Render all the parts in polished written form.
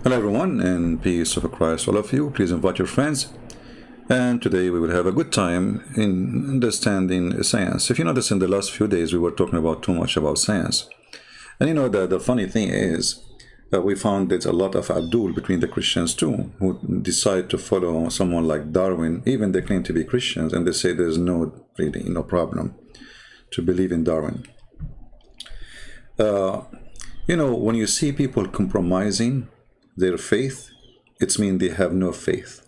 Hello everyone, and peace of Christ all of you. Please invite your friends. And today we will have a good time in understanding science. If you notice, in the last few days we were talking about too much about science. And you know that the funny thing is that we found there's a lot of Abdul between the Christians too, who decide to follow someone like Darwin. Even they claim to be Christians, and they say there's really no problem to believe in Darwin. You know, when you see people compromising their faith, it means they have no faith.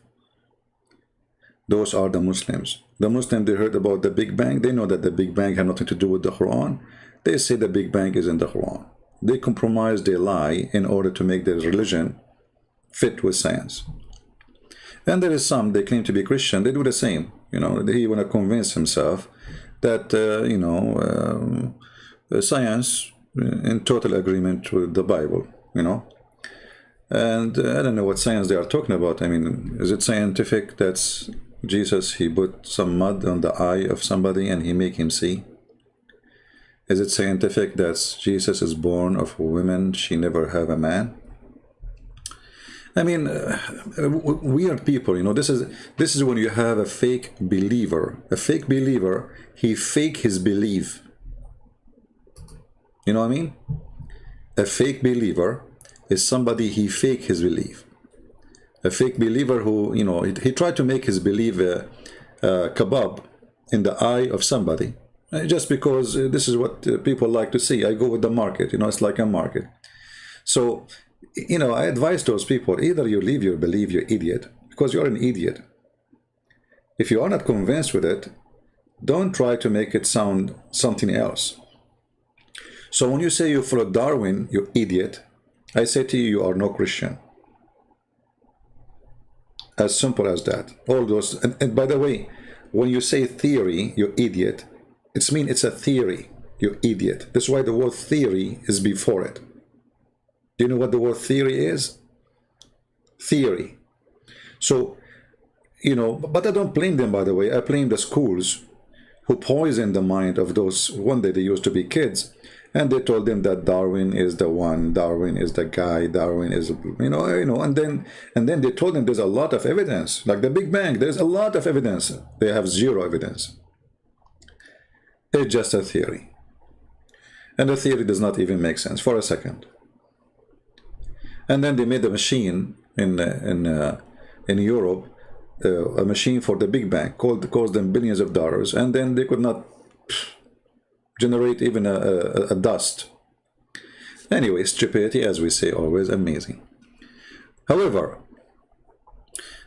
Those are the Muslims. The Muslims, they heard about the Big Bang. They know that the Big Bang had nothing to do with the Quran. They say the Big Bang is in the Quran. They compromise, they lie in order to make their religion fit with science. And there is some, they claim to be Christian, they do the same. You know, he want to convince himself that, science in total agreement with the Bible, you know. And I don't know what science they are talking about. I mean, is it scientific that Jesus, he put some mud on the eye of somebody and he make him see? Is it scientific that Jesus is born of a woman, she never have a man? I mean, weird people, you know. This is when you have a fake believer. A fake believer, he fake his belief. You know what I mean? A fake believer is somebody, he fake his belief. A fake believer who, you know, he tried to make his belief kebab in the eye of somebody, just because this is what people like to see. I go with the market, you know, it's like a market. So, you know, I advise those people, either you leave your belief, you idiot, because you're an idiot. If you are not convinced with it, don't try to make it sound something else. So when you say you follow Darwin, you idiot, I say to you, you are no Christian. As simple as that. All those, and by the way, when you say theory, you idiot, it means it's a theory, you idiot. That's why the word theory is before it. Do you know what the word theory is? Theory. So, you know, but I don't blame them, by the way. I blame the schools who poison the mind of those, one day they used to be kids, and they told them that Darwin is the one, Darwin is the guy, Darwin is, you know, and then they told them there's a lot of evidence, like the Big Bang, there's a lot of evidence. They have zero evidence. It's just a theory. And the theory does not even make sense for a second. And then they made a machine in Europe, a machine for the Big Bang, cost them billions of dollars, and then they could not generate even a dust. Anyway, stupidity, as we say, always amazing. However,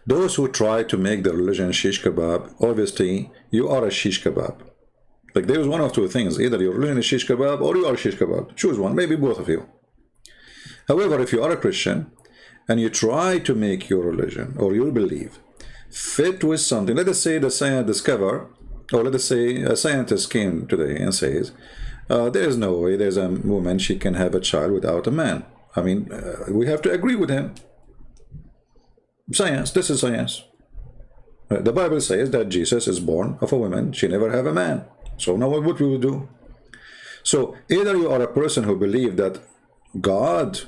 those who try to make the religion shish kebab, obviously you are a shish kebab. Like, there's one of two things: either your religion is shish kebab or you are shish kebab. Choose one, maybe both of you. However, if you are a Christian and you try to make your religion or your belief fit with something, let us say the science discover, or let us say a scientist came today and says, there is no way there's a woman, she can have a child without a man. I mean, we have to agree with him. Science, this is science. The Bible says that Jesus is born of a woman, she never have a man. So now what we will do? So either you are a person who believes that God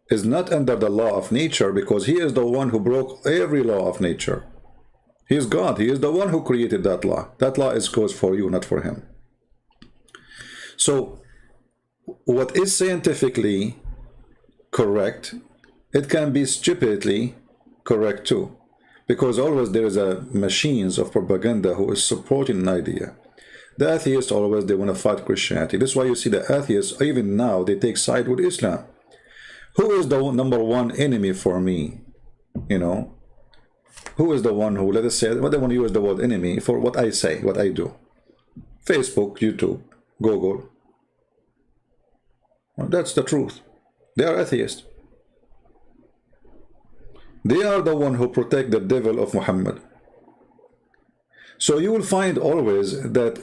is not under the law of nature because he is the one who broke every law of nature. He is God. He is the one who created that law. That law is goes for you, not for him. So what is scientifically correct, it can be stupidly correct too. Because always there is a machines of propaganda who is supporting an idea. The atheists always, they want to fight Christianity. That's why you see the atheists, even now, they take side with Islam. Who is the number one enemy for me? You know? Who is the one who, let us say, what they want to use the word enemy for what I say, what I do? Facebook, YouTube, Google. Well, that's the truth. They are atheists. They are the one who protect the devil of Muhammad. So you will find always that,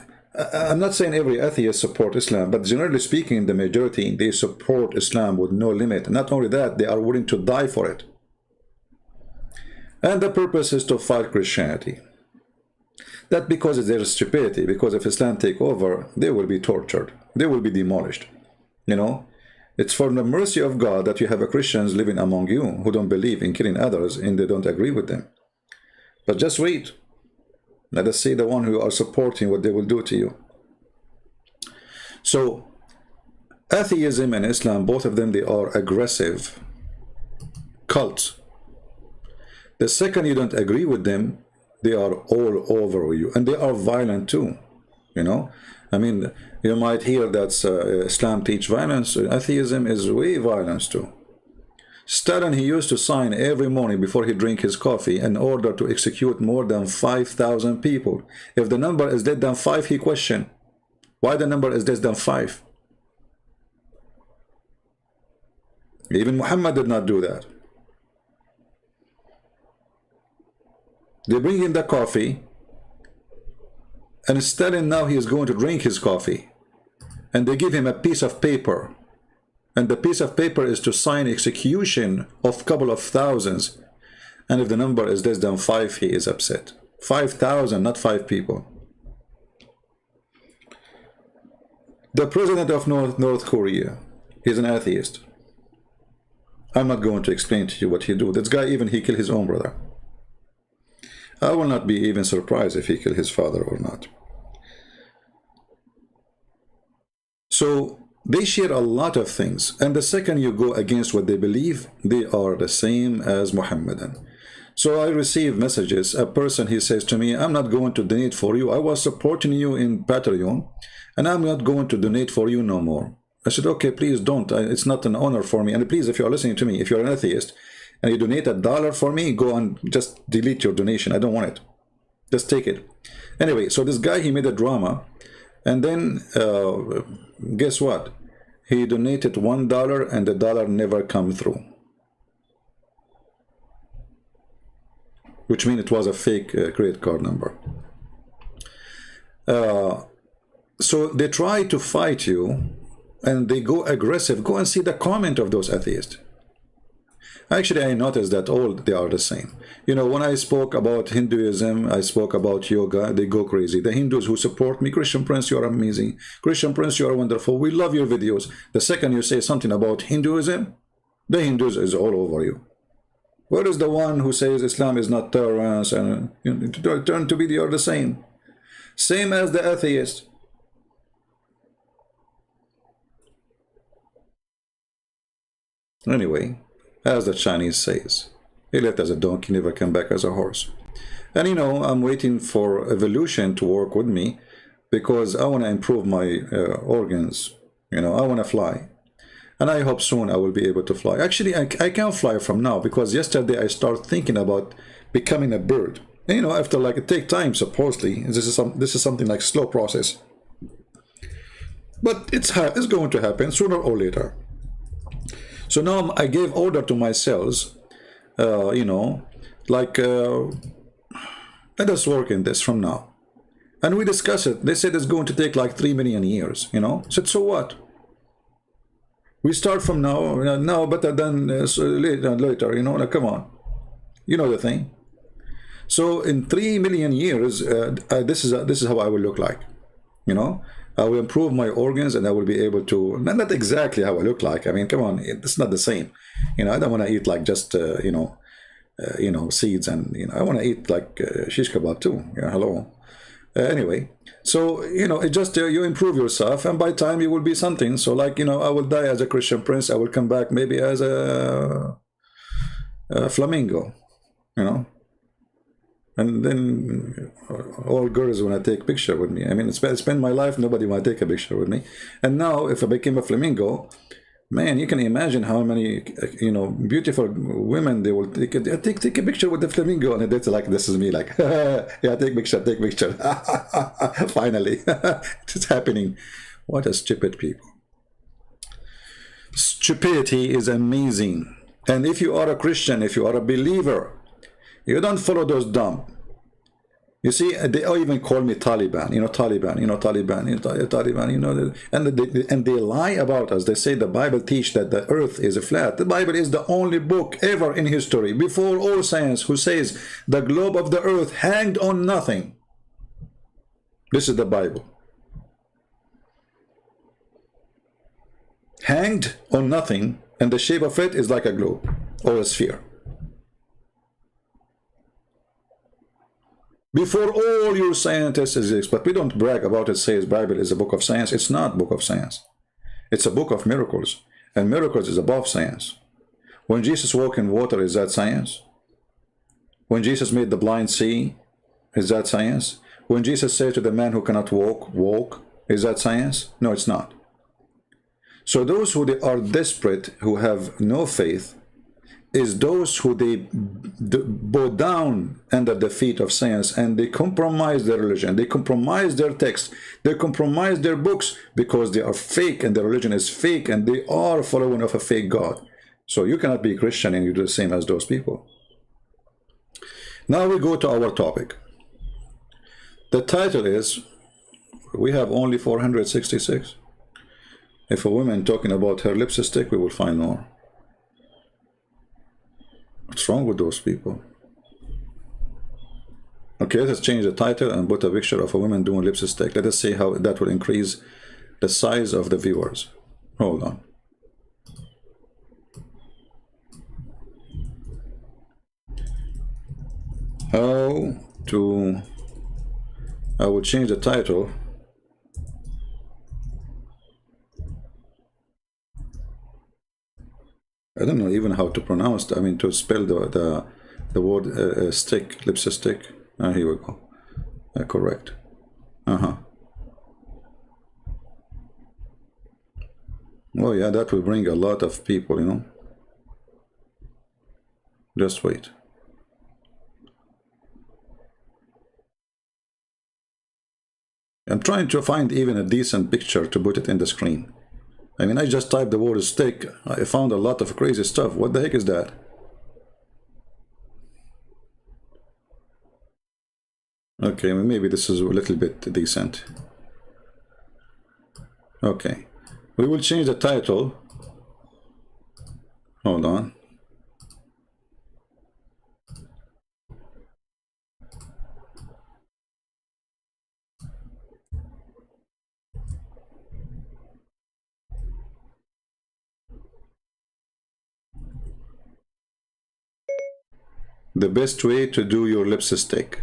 I'm not saying every atheist support Islam, but generally speaking, the majority, they support Islam with no limit. Not only that, they are willing to die for it. And the purpose is to fight Christianity. That because it's their stupidity, because if Islam take over, they will be tortured. They will be demolished. You know, It's for the mercy of God that you have a Christians living among you who don't believe in killing others and they don't agree with them. But just wait. Let us see the one who are supporting what they will do to you. So, atheism and Islam, both of them, they are aggressive cults. The second you don't agree with them, they are all over you. And they are violent too, you know. I mean, you might hear that Islam teach violence. Atheism is way violence too. Stalin, he used to sign every morning before he drink his coffee in order to execute more than 5,000 people. If the number is less than 5, he questioned why the number is less than 5. Even Muhammad did not do that. They bring in the coffee, and Stalin now he is going to drink his coffee, and they give him a piece of paper, and the piece of paper is to sign execution of a couple of thousands, and if the number is less than 5, he is upset. 5,000, not 5 people. The president of North Korea, he's an atheist. I'm not going to explain to you what he do. This guy, even he killed his own brother. I will not be even surprised if he killed his father or not. So they share a lot of things, and the second you go against what they believe, they are the same as Muhammadan. So I receive messages. A person, he says to me, I'm not going to donate for you. I was supporting you in Patreon, and I'm not going to donate for you no more. I said, okay, please don't. It's not an honor for me. And please, if you're listening to me, if you're an atheist, and you donate $1 for me, go and just delete your donation. I don't want it. Just take it. Anyway, so this guy, he made a drama. And then, guess what? He donated $1 and the dollar never come through. Which means it was a fake credit card number. So they try to fight you and they go aggressive. Go and see the comment of those atheists. Actually, I noticed that all they are the same. You know, when I spoke about Hinduism, I spoke about yoga, they go crazy. The Hindus who support me, Christian Prince, you are amazing. Christian Prince, you are wonderful. We love your videos. The second you say something about Hinduism, the Hindus is all over you. Where is the one who says Islam is not tolerance and turn to be they are the same? Same as the atheist. Anyway, as the Chinese says, he left as a donkey, never come back as a horse. And you know, I'm waiting for evolution to work with me because I want to improve my organs. You know, I want to fly. And I hope soon I will be able to fly. Actually, I can't fly from now because yesterday I started thinking about becoming a bird. And, you know, after like it takes time, supposedly. This is something like slow process. But it's going to happen sooner or later. So now I gave order to my cells, you know, like, let us work in this from now. And we discussed it. They said it's going to take like 3 million years, you know. I said, so what? We start from now better than later, you know, like, come on. You know the thing. So in 3 million years, this is how I will look like, you know. I will improve my organs and I will be able to, not exactly how I look like. I mean, come on, it's not the same. You know, I don't want to eat like just, you know, seeds and, you know, I want to eat like shish kebab too. Yeah, hello. Anyway, so, you know, it just, you improve yourself and by time you will be something. So like, you know, I will die as a Christian Prince. I will come back maybe as a flamingo, you know. And then all girls want to take a picture with me. I mean, I spend my life, nobody want to take a picture with me. And now, if I became a flamingo, man, you can imagine how many, you know, beautiful women they will take a picture with the flamingo. And it's like, this is me, like, yeah, take picture. Finally, it's happening. What a stupid people. Stupidity is amazing. And if you are a Christian, if you are a believer, you don't follow those dumb. You see, they even call me Taliban, you know, Taliban, you know, and they lie about us. They say the Bible teach that the earth is flat. The Bible is the only book ever in history, before all science, who says the globe of the earth hanged on nothing. This is the Bible. hanged on nothing, and the shape of it is like a globe or a sphere. Before all your scientists exist, but we don't brag about it, says Bible is a book of science. It's not a book of science. It's a book of miracles, and miracles is above science. When Jesus walked in water, is that science? When Jesus made the blind see, is that science? When Jesus said to the man who cannot walk, walk, is that science? No, it's not. So those who they are desperate, who have no faith, is those who they bow down under the feet of science, and they compromise their religion, they compromise their text, they compromise their books, because they are fake and their religion is fake, and they are following of a fake God. So you cannot be Christian and you do the same as those people. Now we go to our topic. The title is, we have only 466. If a woman talking about her lipstick, we will find more. What's wrong with those people? Okay, let's change the title and put a picture of a woman doing lipstick. Let us see how that will increase the size of the viewers. Hold on. How to... I will change the title. I don't know even how to pronounce that. I mean, to spell the word stick, lipstick. Here we go. Correct. Well, yeah, that will bring a lot of people, you know. Just wait. I'm trying to find even a decent picture to put it in the screen. I mean, I just typed the word stick. I found a lot of crazy stuff. What the heck is that? Okay, maybe this is a little bit decent. Okay. We will change the title. Hold on. The best way to do your lipstick.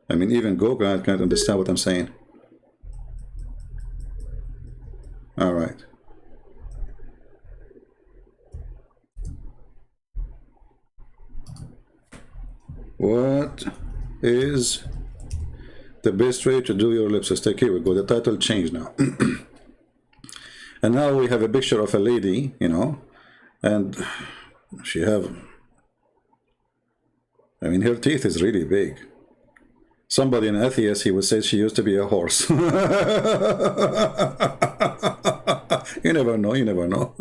I mean, even Google can't understand what I'm saying. All right. What is the best way to do your lipstick? Here we go. The title changed now. And now we have a picture of a lady, you know, and she have, I mean, her teeth is really big. Somebody, an atheist, he would say she used to be a horse. You never know, you never know.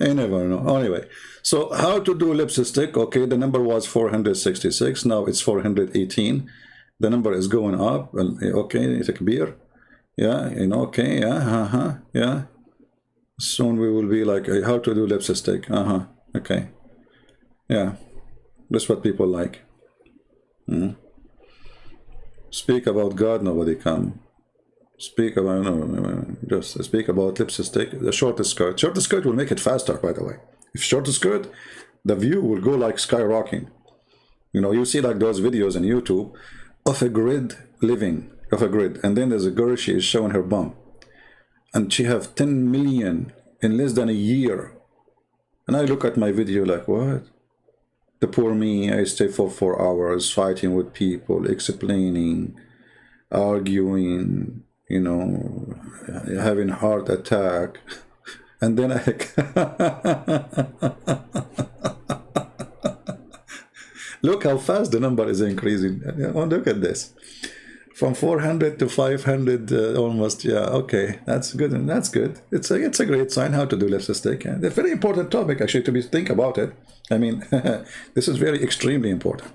You never know. Anyway, so how to do lipstick? Okay, the number was 466, now it's 418. The number is going up. Okay, take a beer. Yeah, you know, okay, yeah, yeah. Soon we will be like, how to do lipstick. Okay. Yeah, that's what people like. Speak about God, nobody come. Speak about, no, just speak about lipstick. The shortest skirt. Shortest skirt will make it faster, by the way. If shortest skirt, the view will go like skyrocketing. You know, you see like those videos on YouTube of a grid living, of a grid. And then there's a girl, she is showing her bum. And she have 10 million in less than a year. And I look at my video like, what? The poor me, I stay for 4 hours fighting with people, explaining, arguing, you know, having heart attack. And then I... Look how fast the number is increasing. Oh, look at this. From 400 to 500 almost. Yeah, okay, that's good. And that's good. It's a great sign how to do lipstick. It's a very important topic actually to think about it. I mean, this is very extremely important.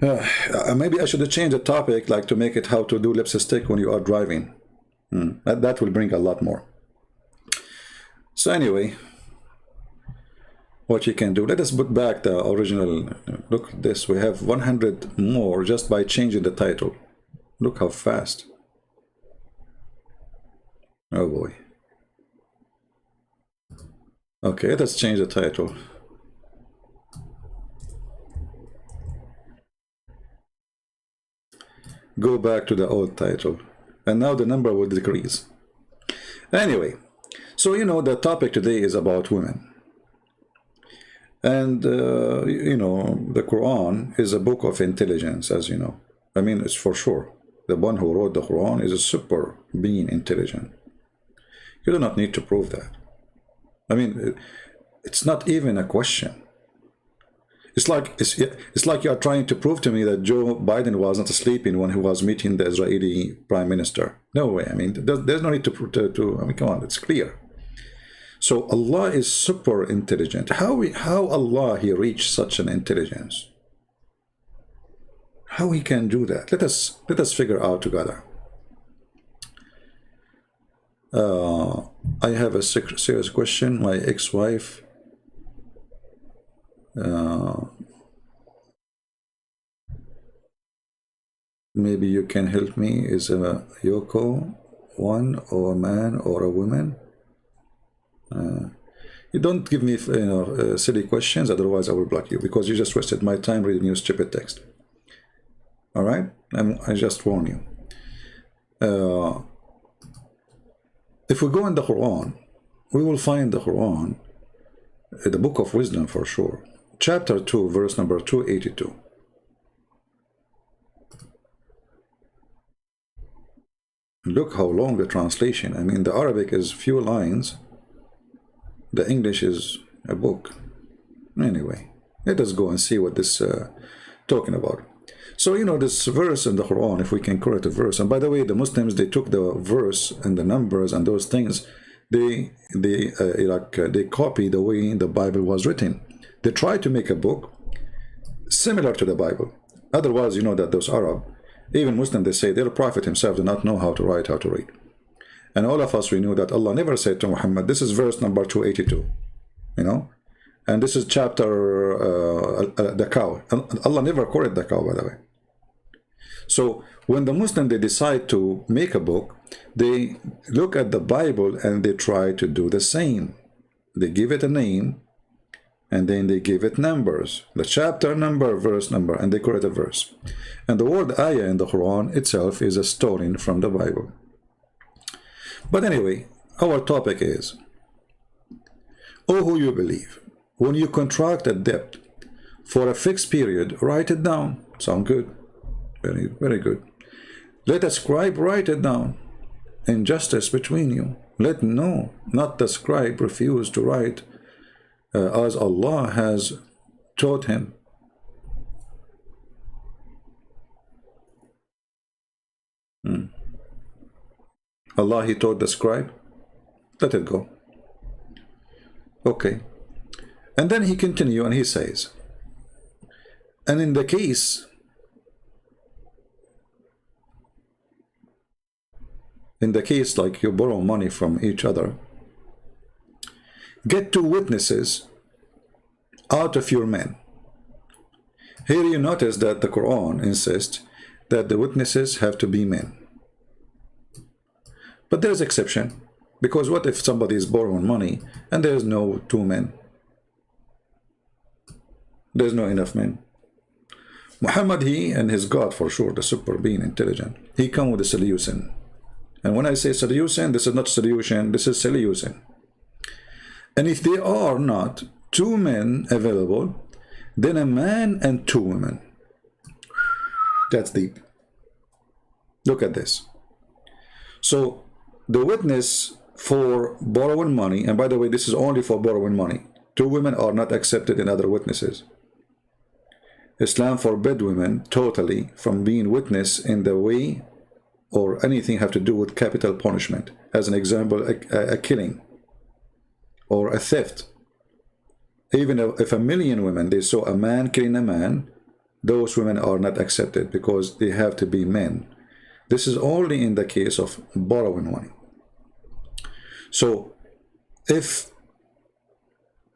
Maybe I should change the topic, like to make it how to do lipstick when you are driving. That will bring a lot more. So anyway, what you can do, let us put back the original. Look at this, we have 100 more just by changing the title. Look how fast. Oh boy. Okay, let's change the title. Go back to the old title. And now the number will decrease. Anyway, so you know, the topic today is about women. And, you know, the Quran is a book of intelligence, as you know. I mean, it's for sure. The one who wrote the Quran is a super being intelligent. You do not need to prove that. I mean, it's not even a question. It's like you are trying to prove to me that Joe Biden was not sleeping when he was meeting the Israeli prime minister. No way. I mean, there's no need to I mean, come on, it's clear. So Allah is super intelligent. How Allah he reached such an intelligence? How he can do that? Let us figure out together. I have a serious question. My ex-wife maybe you can help me. Is a Yoko one or a man or a woman? You don't give me, you know, silly questions, otherwise I will block you, because you just wasted my time reading your stupid text. All right, I just warn you. If we go in the Quran, we will find the Quran, the book of wisdom for sure, chapter 2, verse number 282. Look how long the translation. I mean, the Arabic is few lines. The English is a book. Anyway, let us go and see what this talking about. So, you know, this verse in the Quran, if we can correct the verse, and by the way, the Muslims, they took the verse and the numbers and those things, they copy the way the Bible was written. They try to make a book similar to the Bible. Otherwise, you know that those Arab, even Muslim, they say their prophet himself did not know how to write, how to read. And all of us, we knew that Allah never said to Muhammad, this is verse number 282, you know, and this is chapter, the cow. Allah never quoted the cow, by the way. So when the Muslim, they decide to make a book, they look at the Bible and they try to do the same. They give it a name, and then they give it numbers, the chapter number, verse number, and they correct a verse. And the word ayah in the Quran itself is a story from the Bible. But anyway, our topic is, oh, who you believe, when you contract a debt for a fixed period, write it down. Sound good? Very, very good. Let a scribe write it down. Injustice between you. Let no, not the scribe, refuse to write as Allah has taught him. Allah, he taught the scribe. Let it go. Okay. And then he continues and he says, and in the case like you borrow money from each other, get 2 witnesses out of your men. Here you notice that the Quran insists that the witnesses have to be men. But there's exception, because what if somebody is borrowing money and there's no 2 men? There's no enough men. Muhammad, he and his God, for sure, the super being intelligent, he come with a solution. And when I say solution, this is not solution, this is solution. And if there are not 2 men available, then a man and 2 women. That's deep. Look at this. So the witness for borrowing money, and by the way, this is only for borrowing money. 2 women are not accepted in other witnesses. Islam forbid women totally from being witness in the way or anything have to do with capital punishment. As an example, a killing or a theft. Even if 1,000,000 women, they saw a man killing a man, those women are not accepted because they have to be men. This is only in the case of borrowing money. So if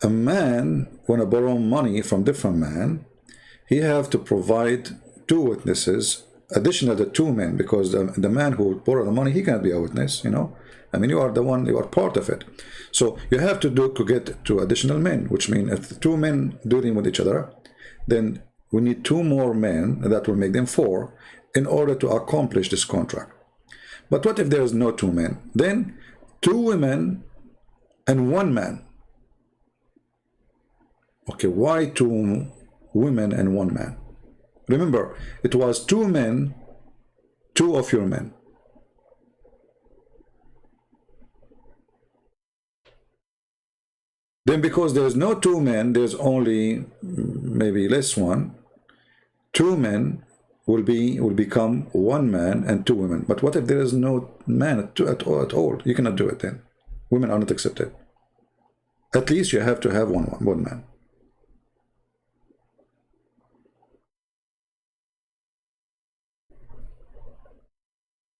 a man want to borrow money from different man, he have to provide 2 witnesses additional to two men, because the man who borrowed the money, he can't be a witness, you know. I mean, you are the one, you are part of it. So you have to get two additional men, which means if the two men dealing with each other, then we need two more men, that will make them four, in order to accomplish this contract. But what if there is no two men? Then two women and one man. Okay, why two women and one man? Remember, it was two men, two of your men. Then because there's no two men, there's only maybe less one. Two men will become one man and two women. But what if there is no man at all? You cannot do it then. Women are not accepted. At least you have to have one man.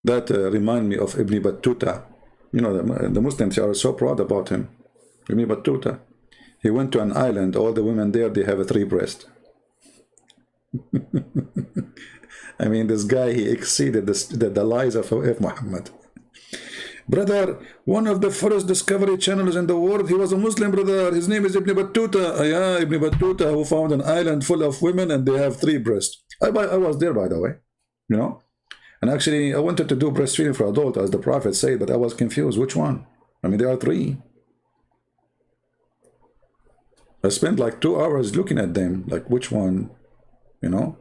That remind me of Ibn Battuta. You know, the Muslims are so proud about him. Ibn Battuta. He went to an island. All the women there, they have a three breast. I mean, this guy, he exceeded the lies of Muhammad. Brother, one of the first discovery channels in the world, he was a Muslim, brother. His name is Ibn Battuta. Yeah, Ibn Battuta, who found an island full of women and they have three breasts. I was there, by the way, you know. And actually, I wanted to do breastfeeding for adult, as the Prophet said, but I was confused. Which one? I mean, there are three. I spent like 2 hours looking at them, like which one, you know.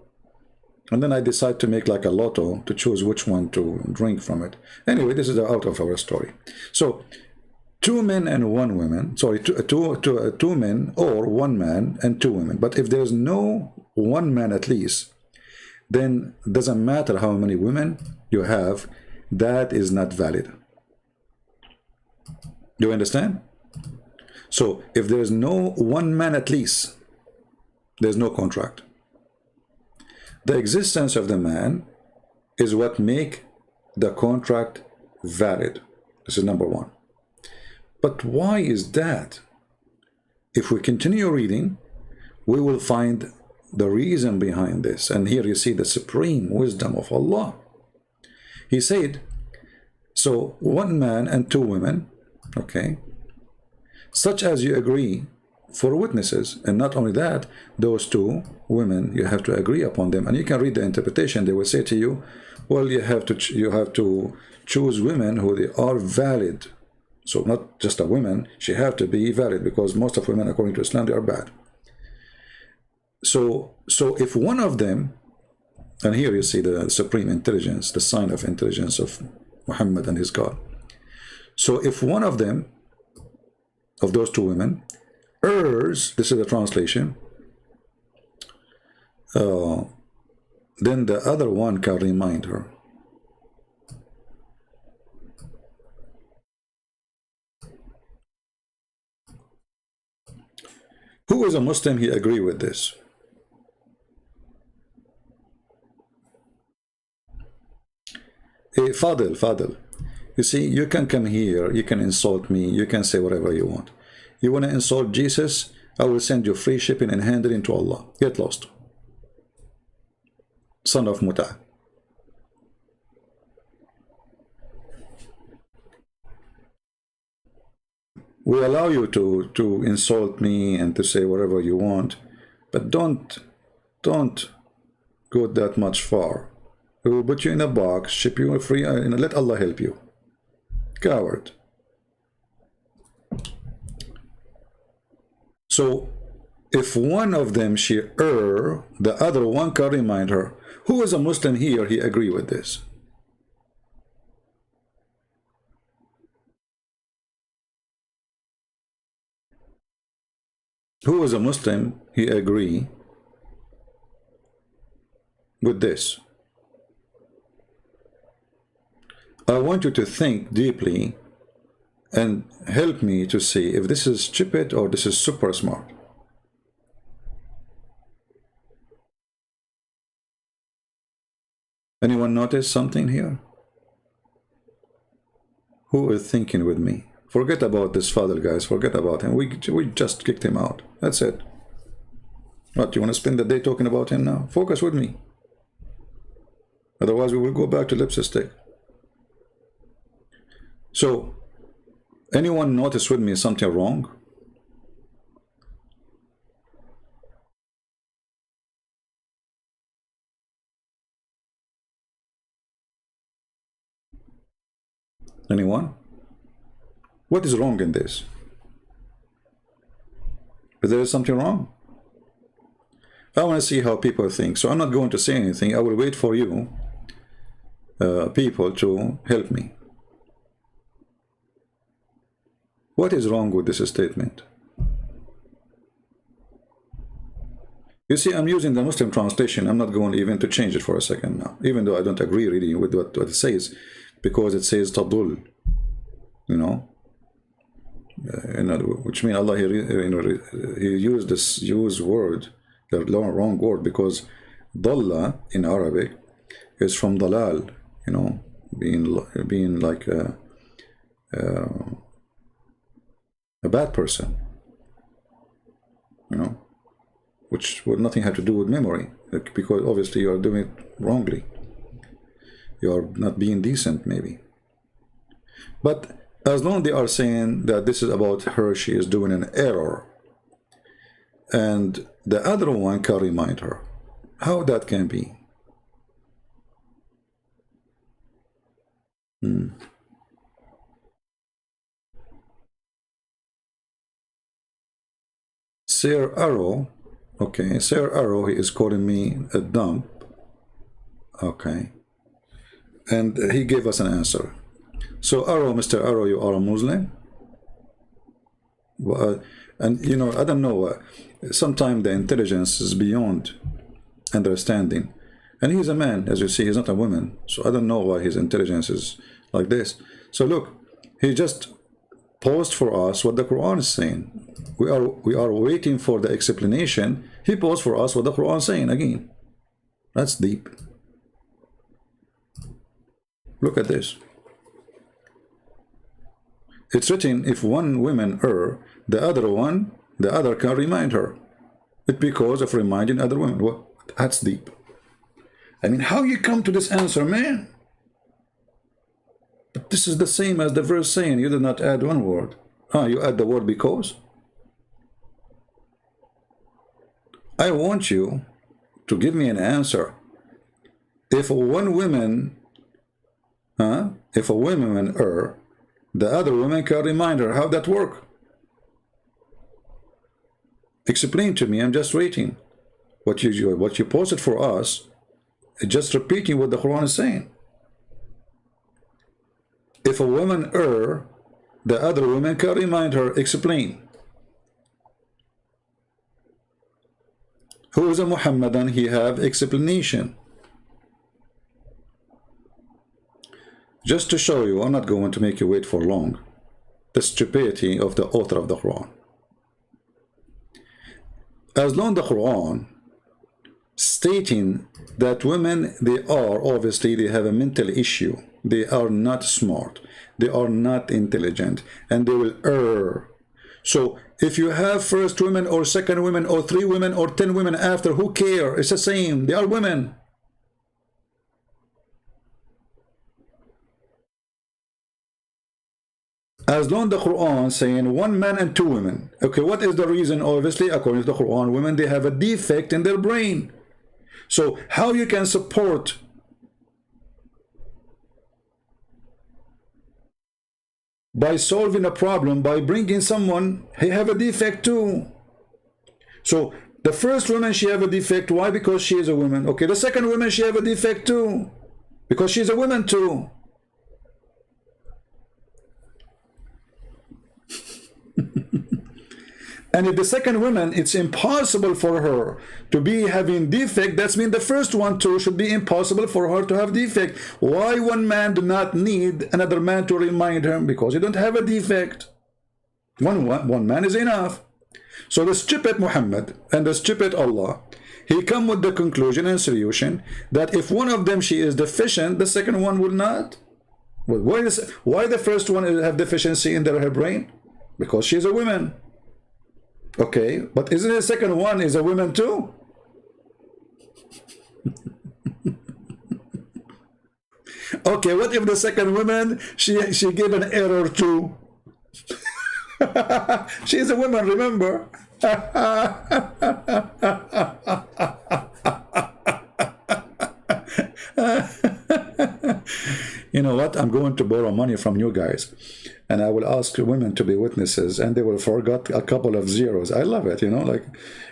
And then I decided to make like a lotto to choose which one to drink from it. Anyway, this is out of our story. So, two men and one woman, sorry, two men or one man and two women. But if there's no one man at least, then it doesn't matter how many women you have, that is not valid. Do you understand? So if there's no one man at least, there's no contract. The existence of the man is what make the contract valid. This is number one. But why is that? If we continue reading, we will find the reason behind this. And here you see the supreme wisdom of Allah. He said, so one man and two women, okay, such as you agree for witnesses. And not only that, those two women, you have to agree upon them. And you can read the interpretation. They will say to you, well, you have to choose women who they are valid. So not just a woman, she have to be valid, because most of women, according to Islam, they are bad. So if one of them, and here you see the supreme intelligence, the sign of intelligence of Muhammad and his God. So if one of them, of those two women, errs, this is the translation, then the other one can remind her. Who is a Muslim, he agree with this? Fadil, you see, you can come here, you can insult me, you can say whatever you want. You want to insult Jesus, I will send you free shipping and handling to Allah. Get lost. Son of Muta. We allow you to insult me and to say whatever you want, but don't go that much far. We will put you in a box, ship you free, and let Allah help you. Coward. So, if one of them she err, the other one can remind her. Who is a Muslim here, he agree with this? Who is a Muslim, he agree with this? I want you to think deeply and help me to see if this is stupid or this is super smart. Anyone notice something here? Who is thinking with me? Forget about this father, guys. Forget about him. We just kicked him out. That's it. What, you want to spend the day talking about him now? Focus with me. Otherwise, we will go back to lipstick. So, anyone notice with me something wrong? Anyone? What is wrong in this? Is there something wrong? I want to see how people think. So I'm not going to say anything. I will wait for you, people, to help me. What is wrong with this statement? You see, I'm using the Muslim translation. I'm not going even to change it for a second now, even though I don't agree really with what it says, because it says tadul, you know, which means Allah, he used this word, the wrong word, because dalla in Arabic is from dalal, you know, being like a bad person, you know, which would nothing have to do with memory, because obviously you are doing it wrongly. You are not being decent, maybe. But as long as they are saying that this is about her, she is doing an error, and the other one can remind her, how that can be? Sir Arrow, okay, Sir Arrow, he is calling me a dump, okay, and he gave us an answer. So Arrow, Mr. Arrow, you are a Muslim? And you know, I don't know, sometimes the intelligence is beyond understanding, and he's a man, as you see, he's not a woman, so I don't know why his intelligence is like this. So look, he just posed for us what the Quran is saying. We are waiting for the explanation. He posed for us what the Quran is saying again. That's deep. Look at this. It's written, if one woman err, the other can remind her. It's because of reminding other women. Well, that's deep. I mean, how you come to this answer, man? But this is the same as the verse saying, you did not add one word. You add the word because? I want you to give me an answer. If one woman, if a woman err, the other woman can remind her. How that work? Explain to me. I'm just waiting. What you posted for us is just repeating what the Quran is saying. If a woman err, the other woman can remind her. Explain. Who is a Muhammadan? He have explanation. Just to show you, I'm not going to make you wait for long, the stupidity of the author of the Quran. As long as the Quran stating that women, they have a mental issue, they are not smart, they are not intelligent, and they will err. So if you have first women or second women or 3 women or 10 women after, who care? It's the same, they are women. As long as the Quran saying 1 man and 2 women. Okay, what is the reason? Obviously, according to the Quran, women, they have a defect in their brain. So how you can support by solving a problem by bringing someone, he have a defect too. So the first woman, she have a defect. Why? Because she is a woman. Okay, the second woman, she have a defect too, because she's a woman too. And if the second woman, it's impossible for her to be having defect, that means the first one too should be impossible for her to have defect. Why one man do not need another man to remind him? Because he don't have a defect. One man is enough. So the stupid Muhammad and the stupid Allah, he come with the conclusion and solution that if one of them she is deficient, the second one will not. Well, why the first one have deficiency in her brain? Because she is a woman. Okay, but isn't the second one is a woman too? Okay, what if the second woman, she gave an error too? She is a woman, remember? You know what? I'm going to borrow money from you guys, and I will ask women to be witnesses, and they will forget a couple of zeros. I love it, you know, like,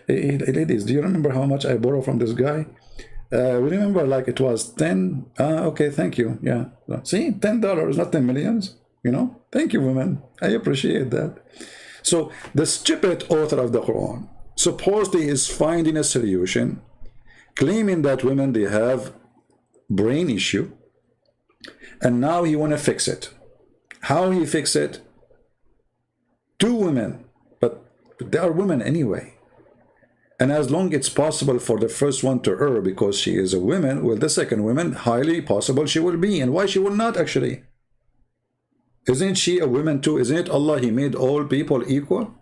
hey, ladies, do you remember how much I borrow from this guy? We remember like it was 10. Okay, thank you. Yeah. See, $10, not 10 millions, you know? Thank you, women. I appreciate that. So the stupid author of the Quran supposedly is finding a solution, claiming that women, they have brain issue, and now he want to fix it. How he fix it? Two women, but they are women anyway. And as long it's possible for the first one to err because she is a woman, well, the second woman, highly possible she will be. And why she will not, actually? Isn't she a woman too? Isn't it Allah, he made all people equal?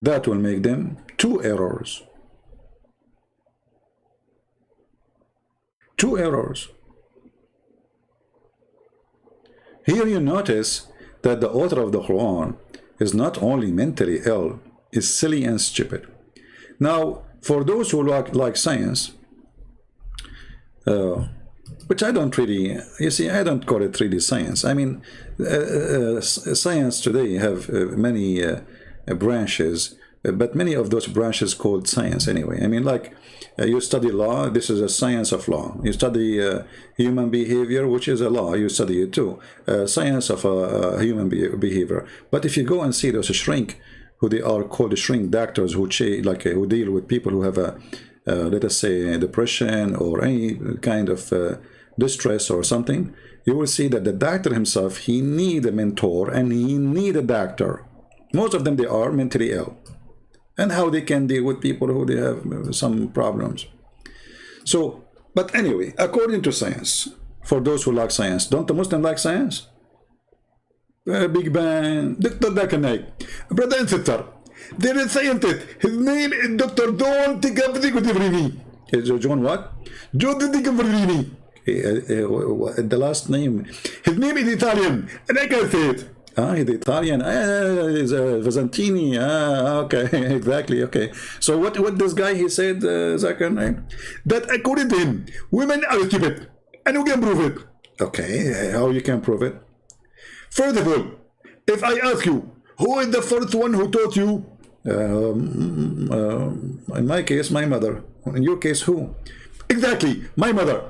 That will make them two errors. Two errors. Here you notice that the author of the Quran is not only mentally ill, is silly and stupid. Now, for those who like science, which I don't really, you see, I don't call it 3D science. I mean, science today have many branches, but many of those branches called science anyway. I mean, like, you study law, this is a science of law. You study human behavior, which is a law, you study it too. Science of human behavior. But if you go and see those shrink, who they are called shrink doctors, who who deal with people who have a, let us say, depression or any kind of distress or something, you will see that the doctor himself, he need a mentor and he need a doctor. Most of them, they are mentally ill. And how they can deal with people who they have some problems. So, but anyway, according to science, for those who like science, don't the Muslims like science? Big Bang, Dr. Dakanai, brother and sister, there is a scientist, his name is Dr. John Ticavrini. John what? John Ticavrini. The last name, his name is Italian, and I can say it. He's Italian. He's Vizantini. Okay, exactly. Okay. So what this guy, he said, Zakir, that according to him, women are stupid, and we can prove it. Okay, how you can prove it? First of all, if I ask you, who is the first one who taught you? In my case, my mother. In your case, who? Exactly, my mother.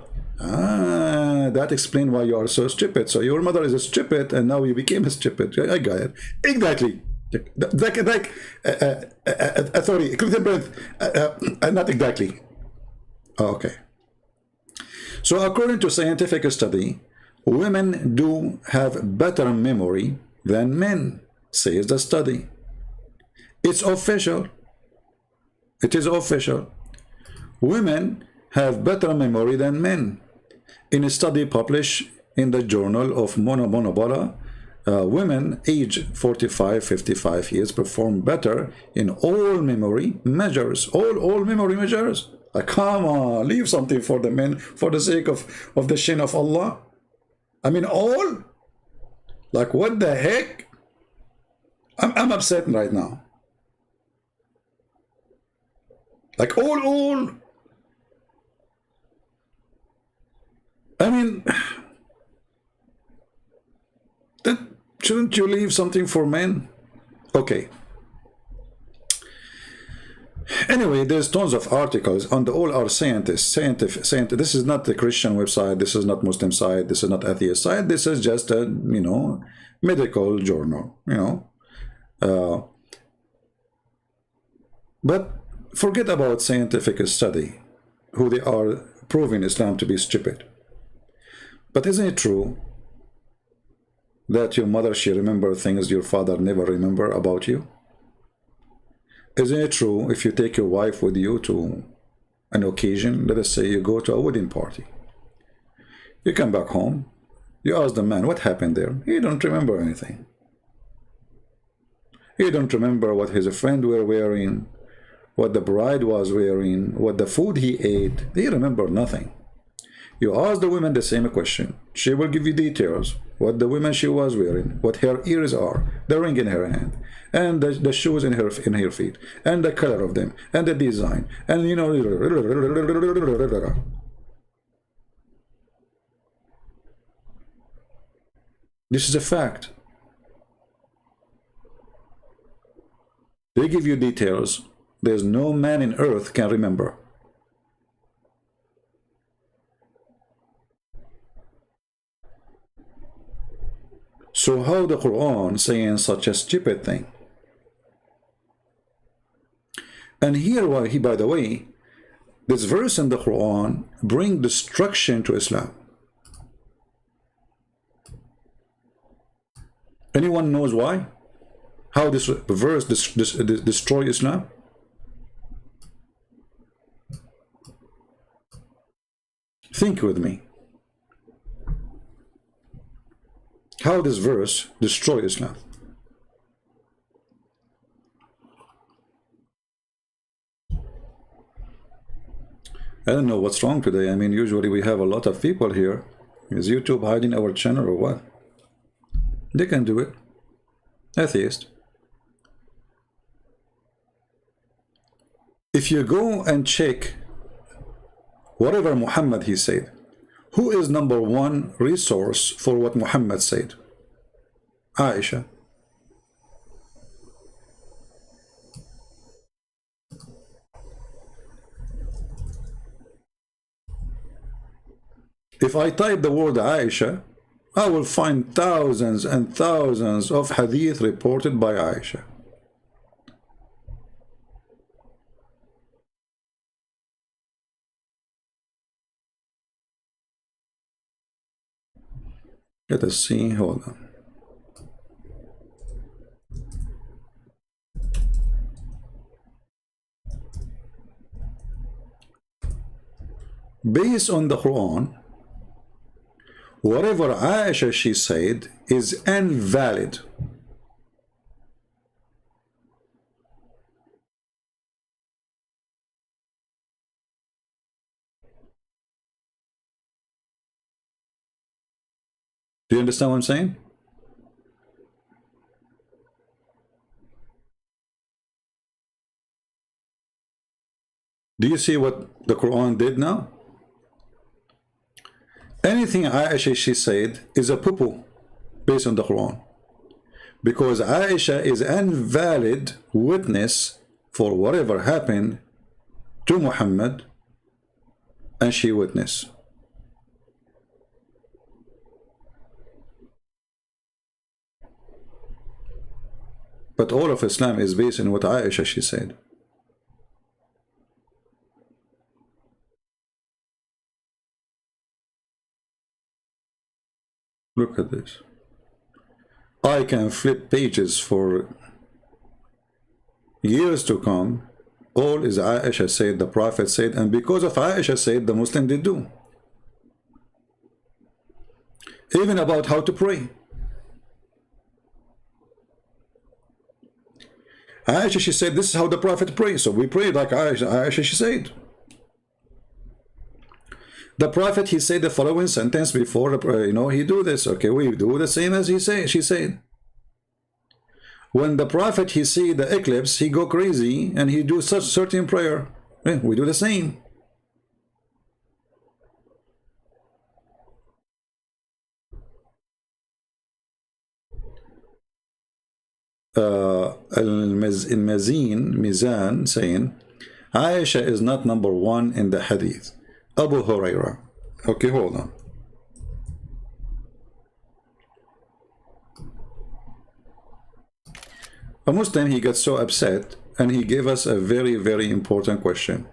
That explains why you are so stupid. So your mother is a stupid, and now you became a stupid. I got it. Exactly. Sorry, not exactly. Okay. So according to scientific study, women do have better memory than men, says the study. It's official. It is official. Women have better memory than men. In a study published in the Journal of Monobola, women aged 45-55 years perform better in all memory measures. All memory measures. Come on, leave something for the men for the sake of the shin of Allah. I mean, all? Like, what the heck? I'm upset right now. Like, all. I mean, shouldn't you leave something for men? Okay. Anyway, there's tons of articles on all our scientists. This is not the Christian website. This is not Muslim site. This is not atheist site. This is just a, medical journal, But forget about scientific study, who they are proving Islam to be stupid. But isn't it true that your mother, she remembers things your father never remember about you? Isn't it true if you take your wife with you to an occasion, let us say you go to a wedding party, you come back home, you ask the man, what happened there? He don't remember anything. He don't remember what his friend were wearing. what the bride was wearing, what the food he ate. They remember nothing. You ask the women the same question. She will give you details. What the women she was wearing, what her ears are, the ring in her hand, and the shoes in her feet, and the color of them, and the design, and you know. This is a fact. They give you details. There's no man in earth can remember. So how the Quran saying such a stupid thing? And here, by the way, this verse in the Quran bring destruction to Islam. Anyone knows why? How this verse destroy Islam? Think with me. How this verse destroy Islam? I don't know what's wrong today. I mean, usually we have a lot of people here. Is YouTube hiding our channel or what? They can do it. Atheist. If you go and check whatever Muhammad he said, who is number one resource for what Muhammad said? Aisha. If I type the word Aisha, I will find thousands and thousands of hadith reported by Aisha. Let us see, hold on. Based on the Quran, whatever Aisha she said is invalid. Do you understand what I'm saying? Do you see what the Quran did now? Anything Aisha she said is a poo-poo based on the Quran. Because Aisha is an invalid witness for whatever happened to Muhammad and she witnessed. But all of Islam is based on what Aisha she said. Look at this. I can flip pages for years to come. All is Aisha said, the Prophet said, and because of Aisha said, the Muslim did do. Even about how to pray. Aisha, she said, this is how the Prophet prays. So we pray like Aisha, she said. The Prophet, he said the following sentence before, he do this. Okay, we do the same as she said. When the Prophet, he see the eclipse, he go crazy and he do such certain prayer. We do the same. Mizan saying Aisha is not number one in the hadith. Abu Huraira. Okay, hold on. A Muslim, he got so upset and he gave us a very, very important question.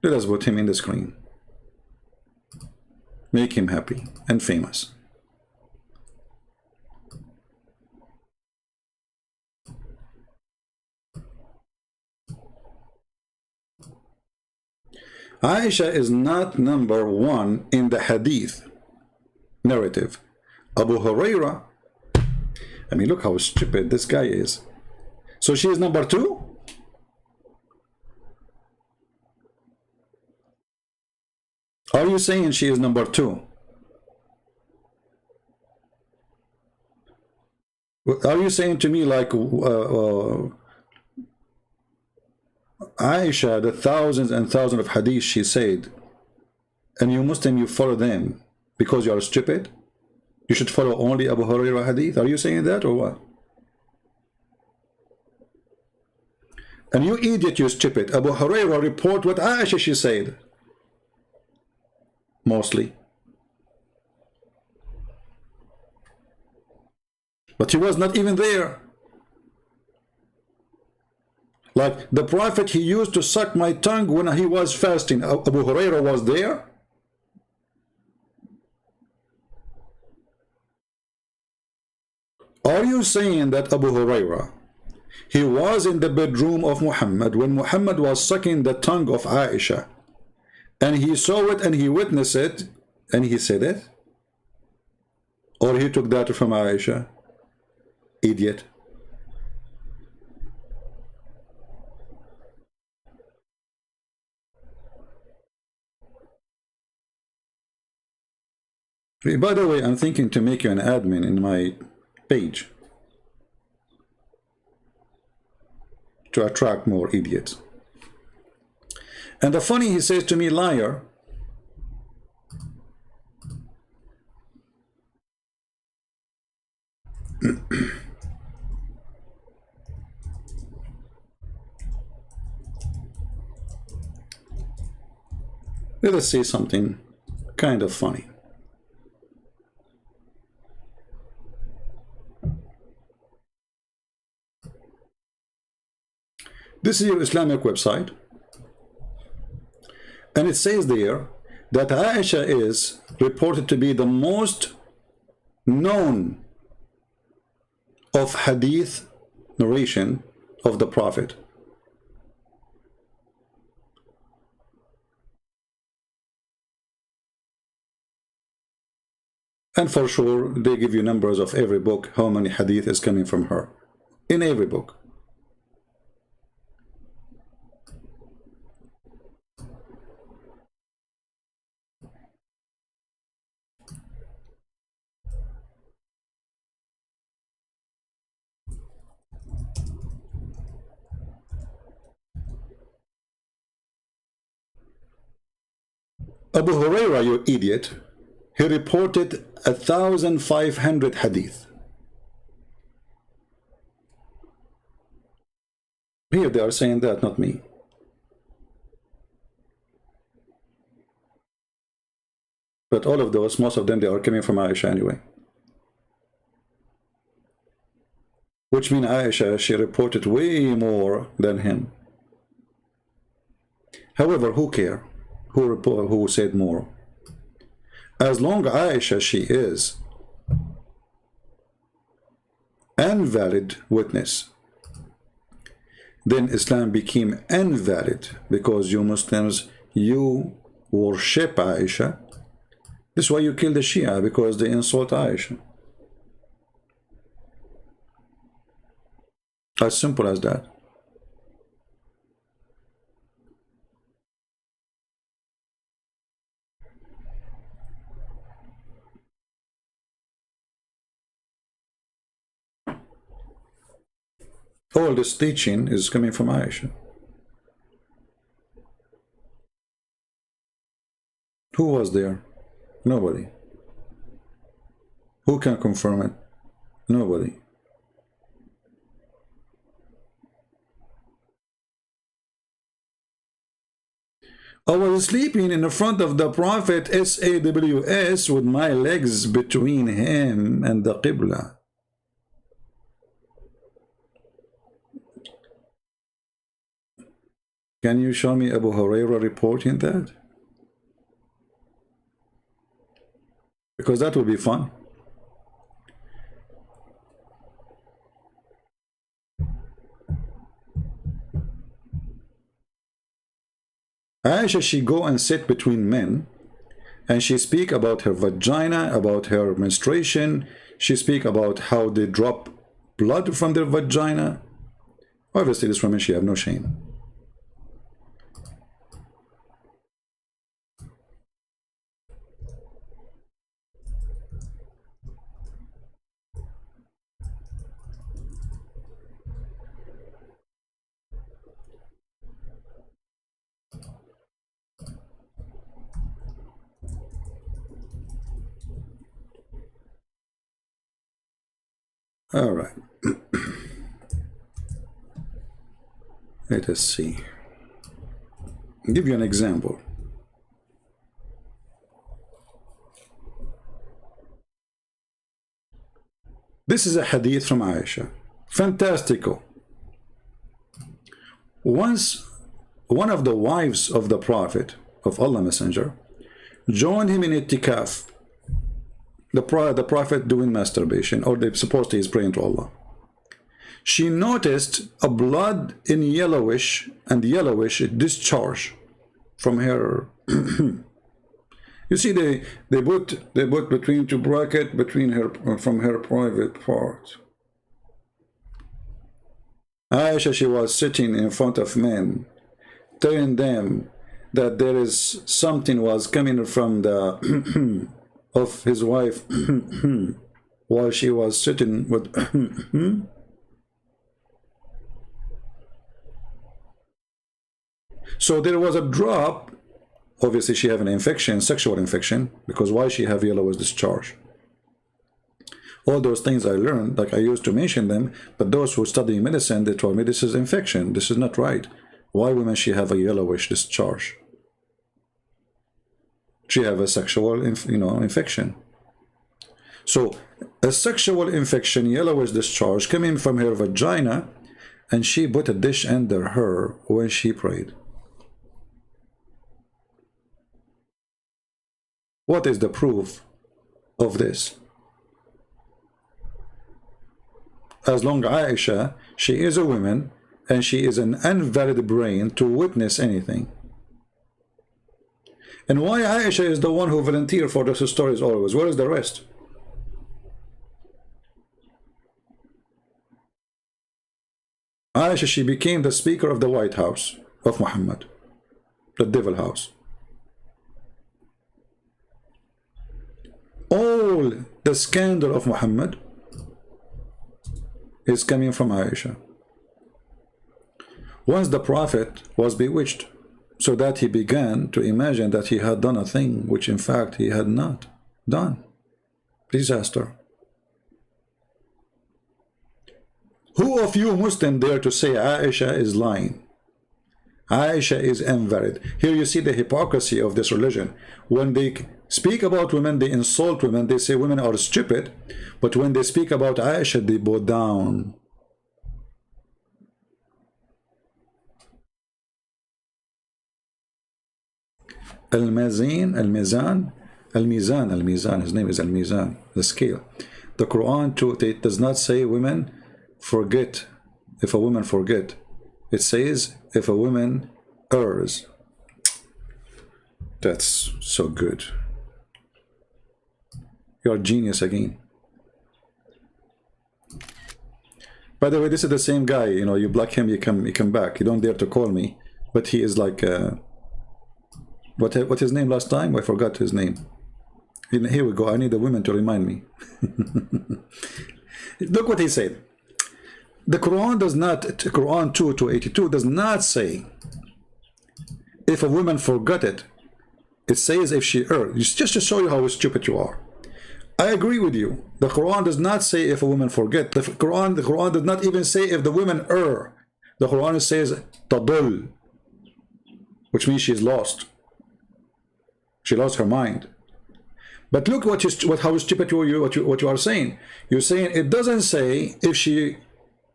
Let us put him in the screen. Make him happy and famous. Aisha is not number one in the hadith narrative. Abu Huraira, I mean, look how stupid this guy is. So she is number 2? Are you saying she is number 2? Are you saying to me like Aisha, the thousands and thousands of hadith she said, and you Muslim, you follow them because you are stupid? You should follow only Abu Hurairah hadith? Are you saying that or what? And you idiot, you stupid. Abu Hurairah report what Aisha she said. Mostly. But he was not even there. Like the Prophet, he used to suck my tongue when he was fasting. Abu Hurairah was there. Are you saying that Abu Hurairah, he was in the bedroom of Muhammad when Muhammad was sucking the tongue of Aisha, and he saw it and he witnessed it and he said it? Or he took that from Aisha? Idiot. By the way, I'm thinking to make you an admin in my page to attract more idiots. And the funny, he says to me, liar. Let us say something kind of funny. This is your Islamic website, and it says there that Aisha is reported to be the most known of hadith narration of the Prophet. And for sure, they give you numbers of every book, how many hadith is coming from her, in every book. Abu Hurairah, you idiot, he reported 1,500 hadith. Here they are saying that, not me. But all of those, most of them, they are coming from Aisha anyway. Which means Aisha, she reported way more than him. However, who cares? Who said more? As long as Aisha, she is invalid witness, then Islam became invalid, because you Muslims, you worship Aisha. This is why you kill the Shia, because they insult Aisha. As simple as that. All this teaching is coming from Aisha. Who was there? Nobody. Who can confirm it? Nobody. I was sleeping in the front of the Prophet, SAWS, with my legs between him and the Qibla. Can you show me Abu Hurairah reporting that? Because that would be fun. Aisha, she go and sit between men, and she speak about her vagina, about her menstruation. She speak about how they drop blood from their vagina. Obviously, this woman, she have no shame. All right. Let us see. I'll give you an example. This is a hadith from Aisha. Fantastical. Once one of the wives of the Prophet of Allah Messenger joined him in itikaf. The Prophet doing masturbation, or they supposed he's praying to Allah. She noticed a blood in yellowish discharge from her. You see, they put between two bracket between her from her private part. Aisha, she was sitting in front of men, telling them that there is something was coming from the of his wife while she was sitting with so there was a drop. Obviously she have an infection, sexual infection, because why she have yellowish discharge. All those things I learned, like I used to mention them, but those who study medicine, they told me this is infection, this is not right. Why women she have a yellowish discharge? She have a sexual infection. So a sexual infection, yellowish discharge coming from her vagina, and she put a dish under her when she prayed. What is the proof of this? As long as Aisha, she is a woman and she is an invalid brain to witness anything. And why Aisha is the one who volunteered for those stories always? Where is the rest? Aisha, she became the speaker of the White House of Muhammad, the devil house. All the scandal of Muhammad is coming from Aisha. Once the Prophet was bewitched, so that he began to imagine that he had done a thing which in fact he had not done. Disaster. Who of you Muslim dare to say Aisha is lying? Aisha is invalid. Here you see the hypocrisy of this religion. When they speak about women, they insult women, they say women are stupid, but when they speak about Aisha, they bow down. Al-Mizan, his name is Al-Mizan, the scale. The Quran too, it does not say women forget, if a woman forget. It says if a woman errs. That's so good. You're a genius again. By the way, this is the same guy, you know, you block him, you come back. You don't dare to call me, but he is like what his name last time? I forgot his name. Here we go. I need the women to remind me. Look what he said. The Quran does not, Quran 2:82 does not say if a woman forgot it. It says if she erred. Just to show you how stupid you are. I agree with you. The Quran does not say if a woman forget. The Quran does not even say if the woman err. The Quran says tadul, which means she's lost. She lost her mind. But look how stupid what you are saying. You're saying it doesn't say if she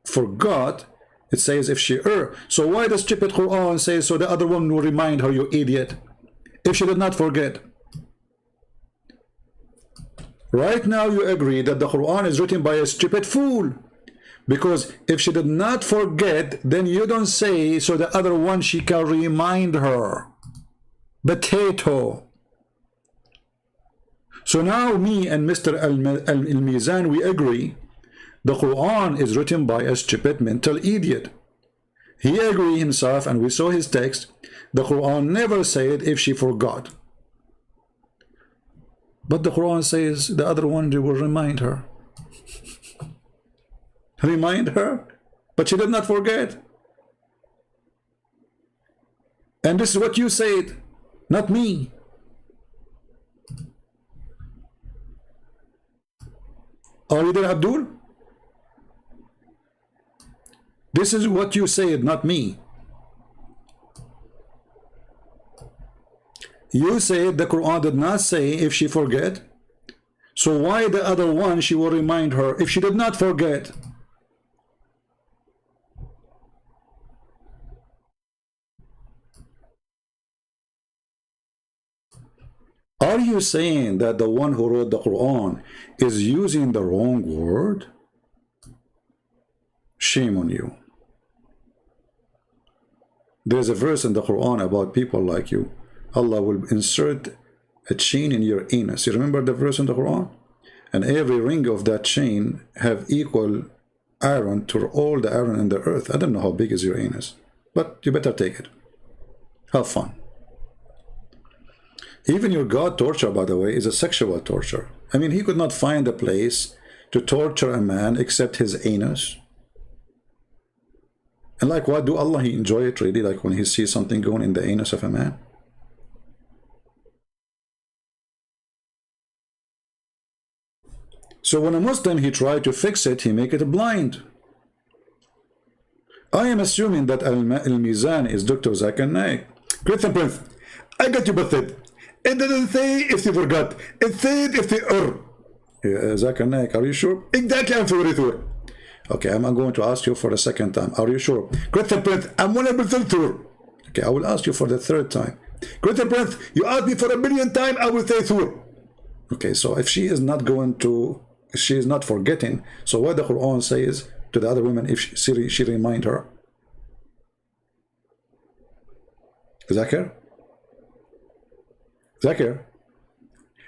forgot, it says if she err. So why does stupid Quran say so the other one will remind her, you idiot, if she did not forget? Right now you agree that the Quran is written by a stupid fool, because if she did not forget, then you don't say so the other one she can remind her. Potato. So now me and Mr. Al-Mizan, we agree the Quran is written by a stupid mental idiot. He agreed himself, and we saw his text. The Quran never said if she forgot. But the Quran says the other one will remind her. Remind her, but she did not forget. And this is what you said, not me. Are you there, Abdul? This is what you said, not me. You said the Quran did not say if she forget. So why the other one she will remind her if she did not forget? Are you saying that the one who wrote the Quran is using the wrong word? Shame on you. There's a verse in the Quran about people like you. Allah will insert a chain in your anus. You remember the verse in the Quran? And every ring of that chain have equal iron to all the iron in the earth. I don't know how big is your anus, but you better take it. Have fun. Even your God torture, by the way, is a sexual torture. I mean, he could not find a place to torture a man except his anus. And like what? Do Allah he enjoy it really? Like when he sees something going in the anus of a man? So when a Muslim he tried to fix it, he make it blind. I am assuming that Al-Mizan is Dr. Zakir Naik. Christian Prince, I got you busted. It didn't say if you forgot. It said if they are. Zakir Naik, are you sure? Exactly, I'm sure. Okay, I'm going to ask you for the second time. Are you sure? Christian Prince, I'm 100% sure. Okay, I will ask you for the third time. Christian Prince, you asked me for 1,000,000 times, I will say sure. Okay, so if she is not going to, she is not forgetting, so what the Quran says to the other women if she remind her? Zakir? Zakir?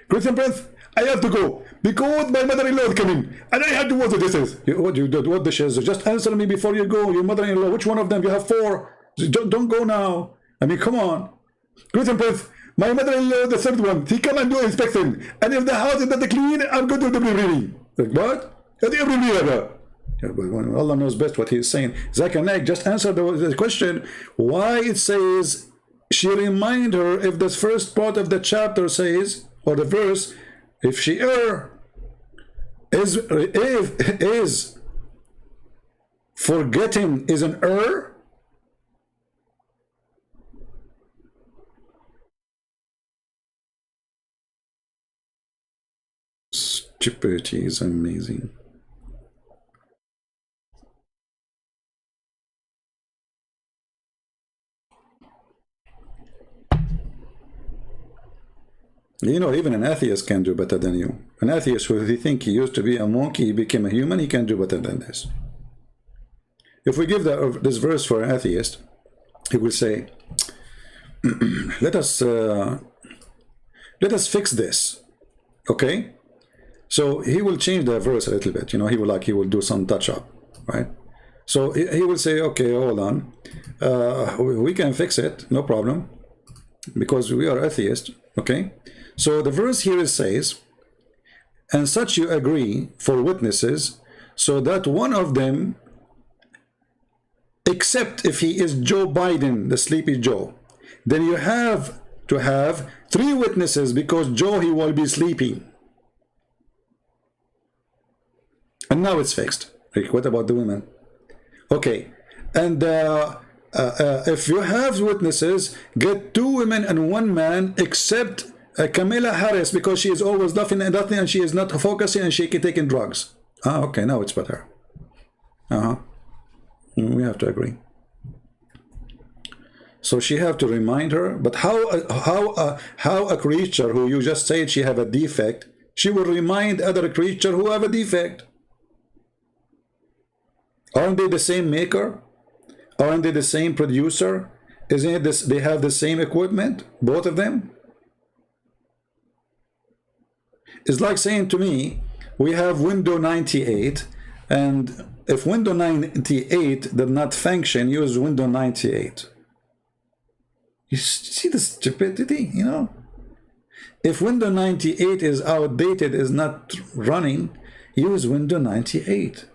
Christian Prince, I have to go because my mother-in-law is coming and I have to wash the dishes. What you did? What dishes? Just answer me before you go. Your mother-in-law, which one of them? You have 4. Don't go now. I mean, come on. Christian Prince, my mother-in-law, the third one, he come and do inspection. And if the house is not clean, I'm going to do the reading. Like, what? Allah knows best what he is saying. Zakir Naik, just answer the question. Why it says she remind her if the first part of the chapter says, or the verse, if she is forgetting is an error? Stupidity is amazing. You know, even an atheist can do better than you. An atheist who he think he used to be a monkey, he became a human, he can do better than this. If we give this verse for an atheist, he will say, let us fix this. Okay? So he will change the verse a little bit. You know, he will do some touch up, right? So he will say, okay, hold on. We can fix it, no problem, because we are atheists. Okay? So the verse here says, and such you agree for witnesses, so that one of them, except if he is Joe Biden, the sleepy Joe, then you have to have 3 witnesses because Joe, he will be sleeping. And now it's fixed. Like, what about the women? Okay, and if you have witnesses, get 2 women and 1 man, except Kamala Harris, because she is always laughing and nothing, and she is not focusing, and she can taking drugs. Ah, okay, now it's better. We have to agree. So she have to remind her, but how a creature who you just said she have a defect, she will remind other creature who have a defect? Aren't they the same maker? Aren't they the same producer? Isn't it this? They have the same equipment, both of them. It's like saying to me, we have Windows 98, and if Windows 98 did not function, use Windows 98. You see the stupidity, you know? If Windows 98 is outdated, is not running, use Windows 98.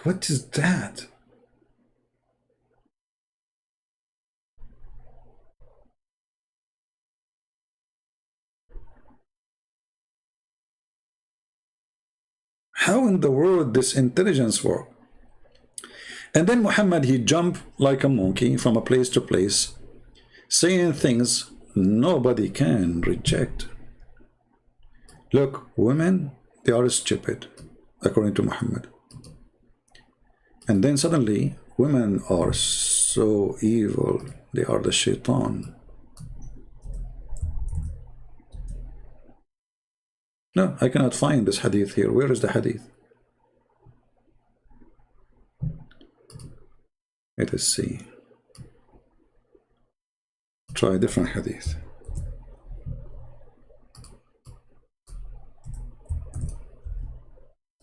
What is that? How in the world this intelligence work? And then Muhammad, he jumped like a monkey from a place to place, saying things nobody can reject. Look, women, they are stupid, according to Muhammad. And then suddenly, women are so evil. They are the shaitan. No, I cannot find this hadith here. Where is the hadith? Let us see. Try a different hadith.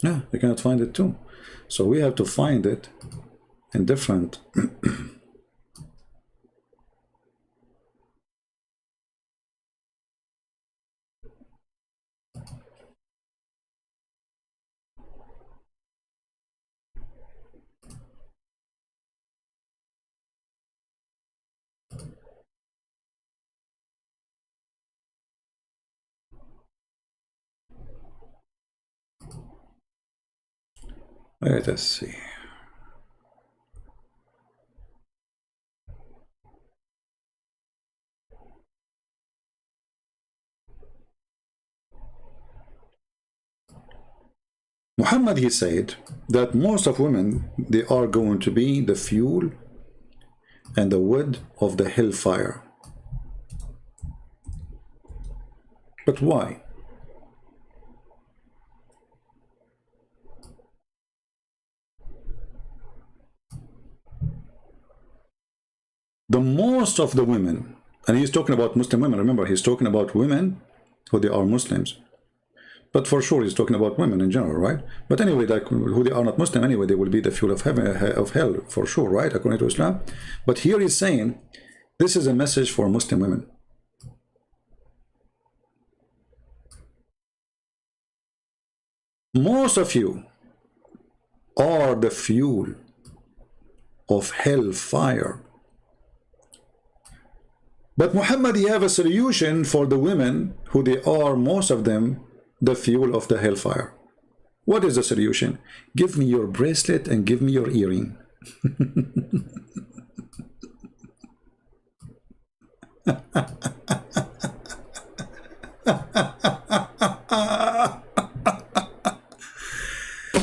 No, you cannot find it too. So we have to find it in different. Let us see. Muhammad, he said that most of women, they are going to be the fuel and the wood of the hellfire. But why? The most of the women, and he's talking about Muslim women, remember, he's talking about women who they are Muslims. But for sure, he's talking about women in general, right? But anyway, like who they are not Muslim, anyway, they will be the fuel of heaven, of hell, for sure, right? According to Islam. But here he's saying, this is a message for Muslim women. Most of you are the fuel of hellfire. But Muhammad, he have a solution for the women who they are, most of them, the fuel of the hellfire. What is the solution? Give me your bracelet and give me your earring.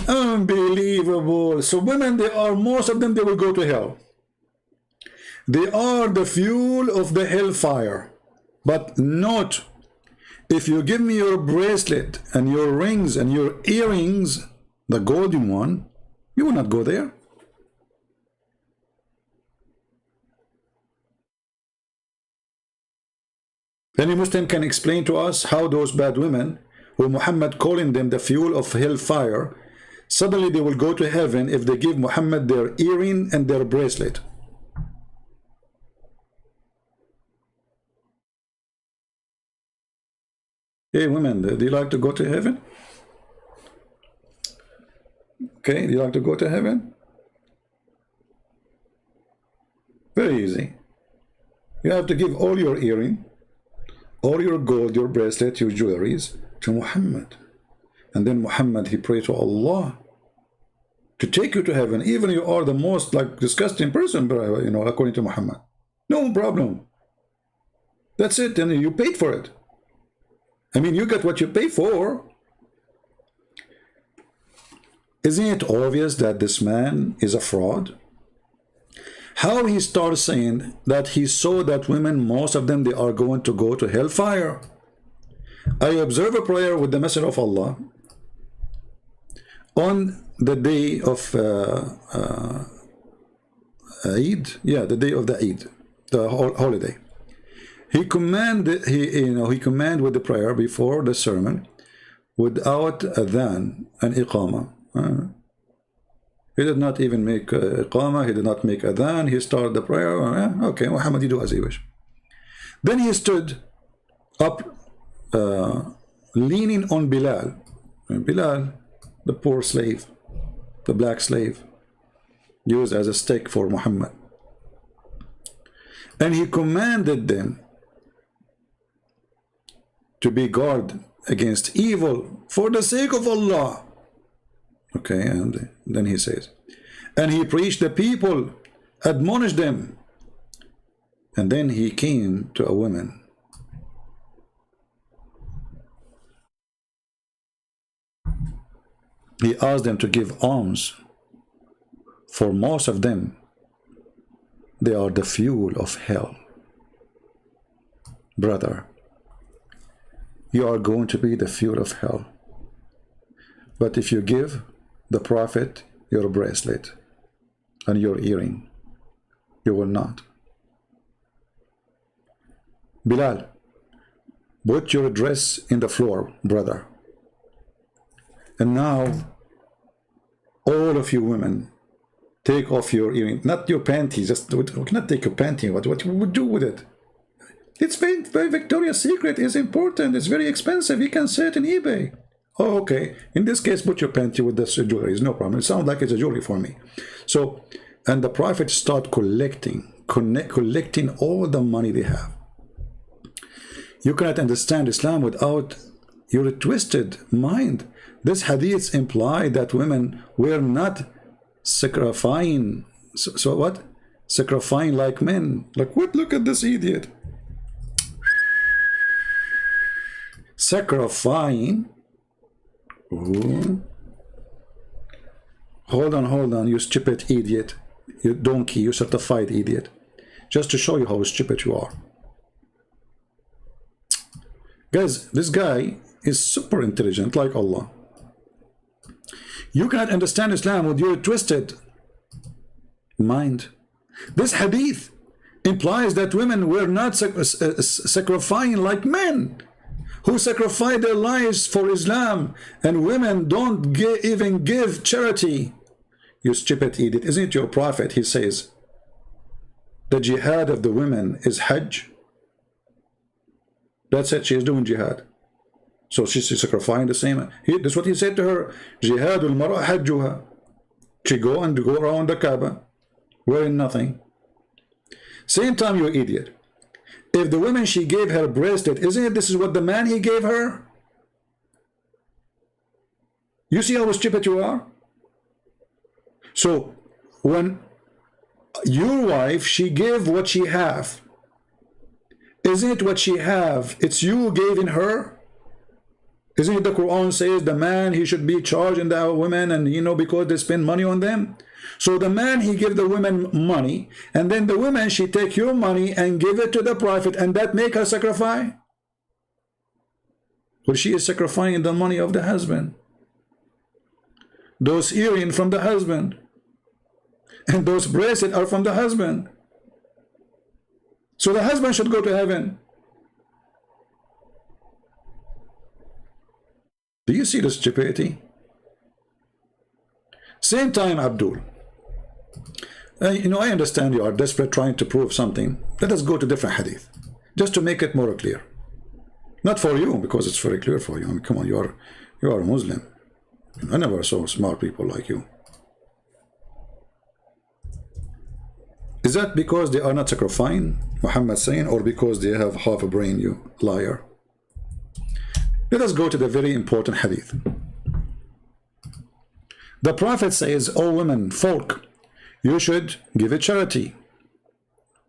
Unbelievable. So women, they are, most of them, they will go to hell. They are the fuel of the hellfire. But not if you give me your bracelet and your rings and your earrings, the golden one, you will not go there. Any Muslim can explain to us how those bad women, who Muhammad calling them the fuel of hellfire, suddenly they will go to heaven if they give Muhammad their earring and their bracelet. Hey women, do you like to go to heaven? Okay, do you like to go to heaven? Very easy. You have to give all your earring, all your gold, your bracelet, your jewelries to Muhammad. And then Muhammad, he prayed to Allah to take you to heaven, even you are the most like disgusting person, you know, according to Muhammad. No problem. That's it, and you paid for it. I mean, you get what you pay for. Isn't it obvious that this man is a fraud? How he starts saying that he saw that women, most of them, they are going to go to hellfire. I observe a prayer with the Messenger of Allah on the day of Eid. Yeah, the day of the Eid, the holiday. He commanded, he commanded with the prayer before the sermon, without adhan and iqama. He did not even make iqamah, he did not make adhan, he started the prayer. Okay, Muhammad, you do as you wish. Then he stood up, leaning on Bilal. And Bilal, the poor slave, the black slave, used as a stake for Muhammad. And he commanded them to be guard against evil for the sake of Allah. Okay, and then he says, and he preached the people, admonished them. And then he came to a woman. He asked them to give alms. For most of them, they are the fuel of hell. Brother, you are going to be the fuel of hell. But if you give the Prophet your bracelet and your earring, you will not. Bilal, put your dress in the floor, brother. And now, all of you women, take off your earring, not your panties. Just we cannot take your panty. What you would do with it? It's very Victoria's Secret is important. It's very expensive. You can sell it in eBay. Oh, okay. In this case, put your panty with this jewelry. It's no problem. It sounds like it's a jewelry for me. So, and the Prophet start collecting all the money they have. You cannot understand Islam without your twisted mind. This hadith imply that women were not sacrificing. So what? Sacrificing like men. Like what? Look at this idiot. Sacrificing. Ooh. Hold on, you stupid idiot. You donkey, you certified idiot. Just to show you how stupid you are. Guys, this guy is super intelligent like Allah. You cannot understand Islam with your twisted mind. This hadith implies that women were not sacrificing like men who sacrifice their lives for Islam, and women don't even give charity. You stupid idiot. Isn't it your Prophet? He says the jihad of the women is Hajj. That's it. She is doing jihad. So she's sacrificing the same. That's what he said to her. Jihadul mar'a hajjuha. She go around the Kaaba wearing nothing. Same time, you idiot. If the woman she gave her bracelet, isn't it this is what the man he gave her? You see how stupid you are? So when your wife, she gave what she have. Isn't it what she have? It's you gave in her. Isn't it the Quran says the man, he should be charging the women, and you know, because they spend money on them. So the man, he give the women money, and then the woman, she take your money and give it to the Prophet, and that make her sacrifice? Well, she is sacrificing the money of the husband. Those earrings from the husband. And those bracelets are from the husband. So the husband should go to heaven. Do you see the stupidity? Same time, Abdul. You know, I understand you are desperate trying to prove something. Let us go to different hadith, just to make it more clear. Not for you, because it's very clear for you. I mean, come on, you are a Muslim. I never saw smart people like you. Is that because they are not sacrificing, Muhammad saying, or because they have half a brain, you liar? Let us go to the very important hadith. The Prophet says, "O women, folk, you should give a charity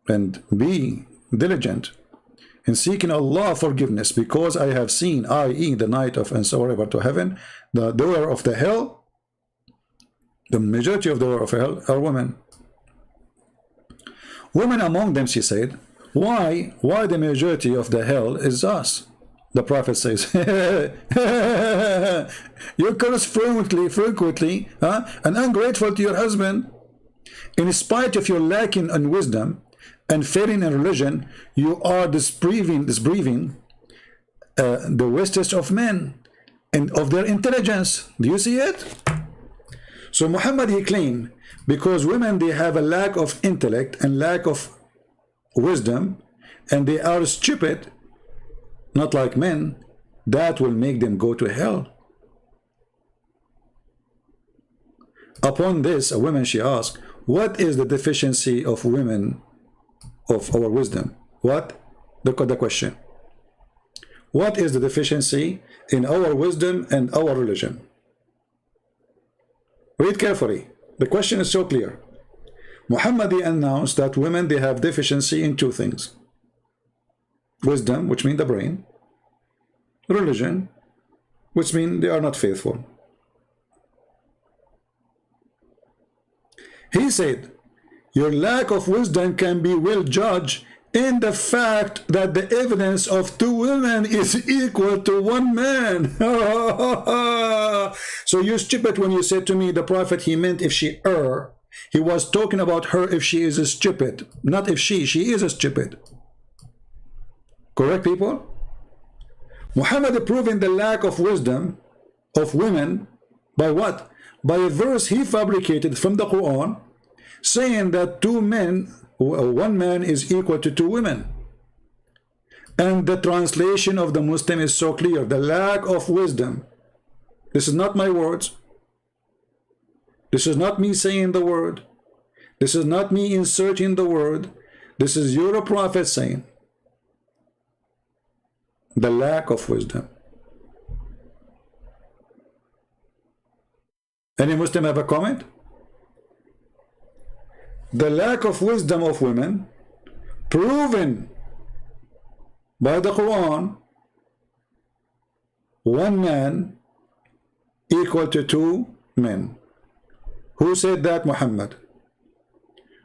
and be diligent in seeking Allah forgiveness, because I have seen, i.e. the night of and so ever to heaven, the door of the hell, the majority of the door of hell are women. Women among them," she said, why the majority of the hell is us? The Prophet says, you curse frequently, and ungrateful to your husband. In spite of your lacking in wisdom and failing in religion, you are disbelieving the wisest of men and of their intelligence. Do you see it? So Muhammad, he claimed, because women, they have a lack of intellect and lack of wisdom, and they are stupid, not like men, that will make them go to hell. Upon this, a woman, she asked, what is the deficiency of women of our wisdom? What? The question. What is the deficiency in our wisdom and our religion? Read carefully. The question is so clear. Muhammad announced that women, they have deficiency in two things. Wisdom, which means the brain. Religion, which means they are not faithful. He said, your lack of wisdom can be well judged in the fact that the evidence of two women is equal to one man. So you're stupid when you said to me the prophet, he meant if she err. He was talking about her if she is a stupid, not if she is a stupid. Correct, people? Muhammad proving the lack of wisdom of women by what? By a verse he fabricated from the Quran, saying that one man is equal to two women. And the translation of the Muslim is so clear. The lack of wisdom. This is not my words. This is not me saying the word. This is not me inserting the word. This is your prophet saying. The lack of wisdom. Any Muslim have a comment? The lack of wisdom of women proven by the Quran, one man equal to two men. Who said that? Muhammad.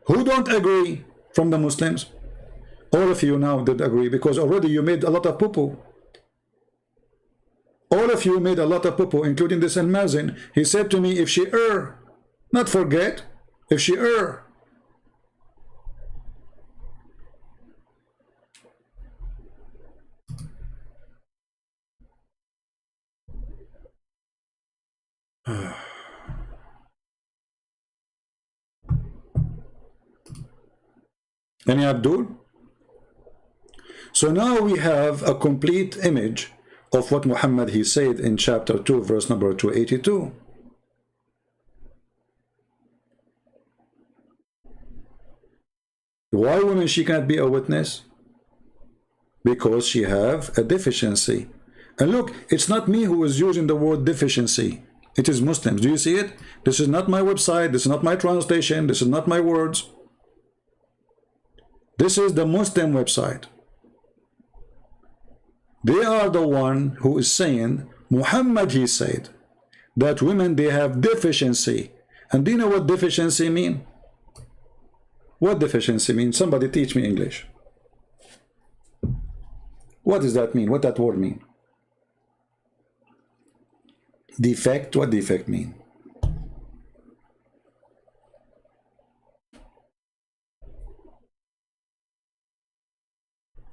Who don't agree from the Muslims? All of you now did agree, because already you made a lot of poo-poo. All of you made a lot of poo-poo, including this and Mazin. He said to me, if she err, not forget, if she err. Any Abdul? So now we have a complete image of what Muhammad he said in chapter 2, verse number 282. Why women she cannot be a witness? Because she have a deficiency. And look, it's not me who is using the word deficiency. It is Muslims. Do you see it? This is not my website. This is not my translation. This is not my words. This is the Muslim website. They are the one who is saying, Muhammad he said, that women they have deficiency. And do you know what deficiency mean? What deficiency means? Somebody teach me English. What does that mean? What that word mean? Defect? What defect mean?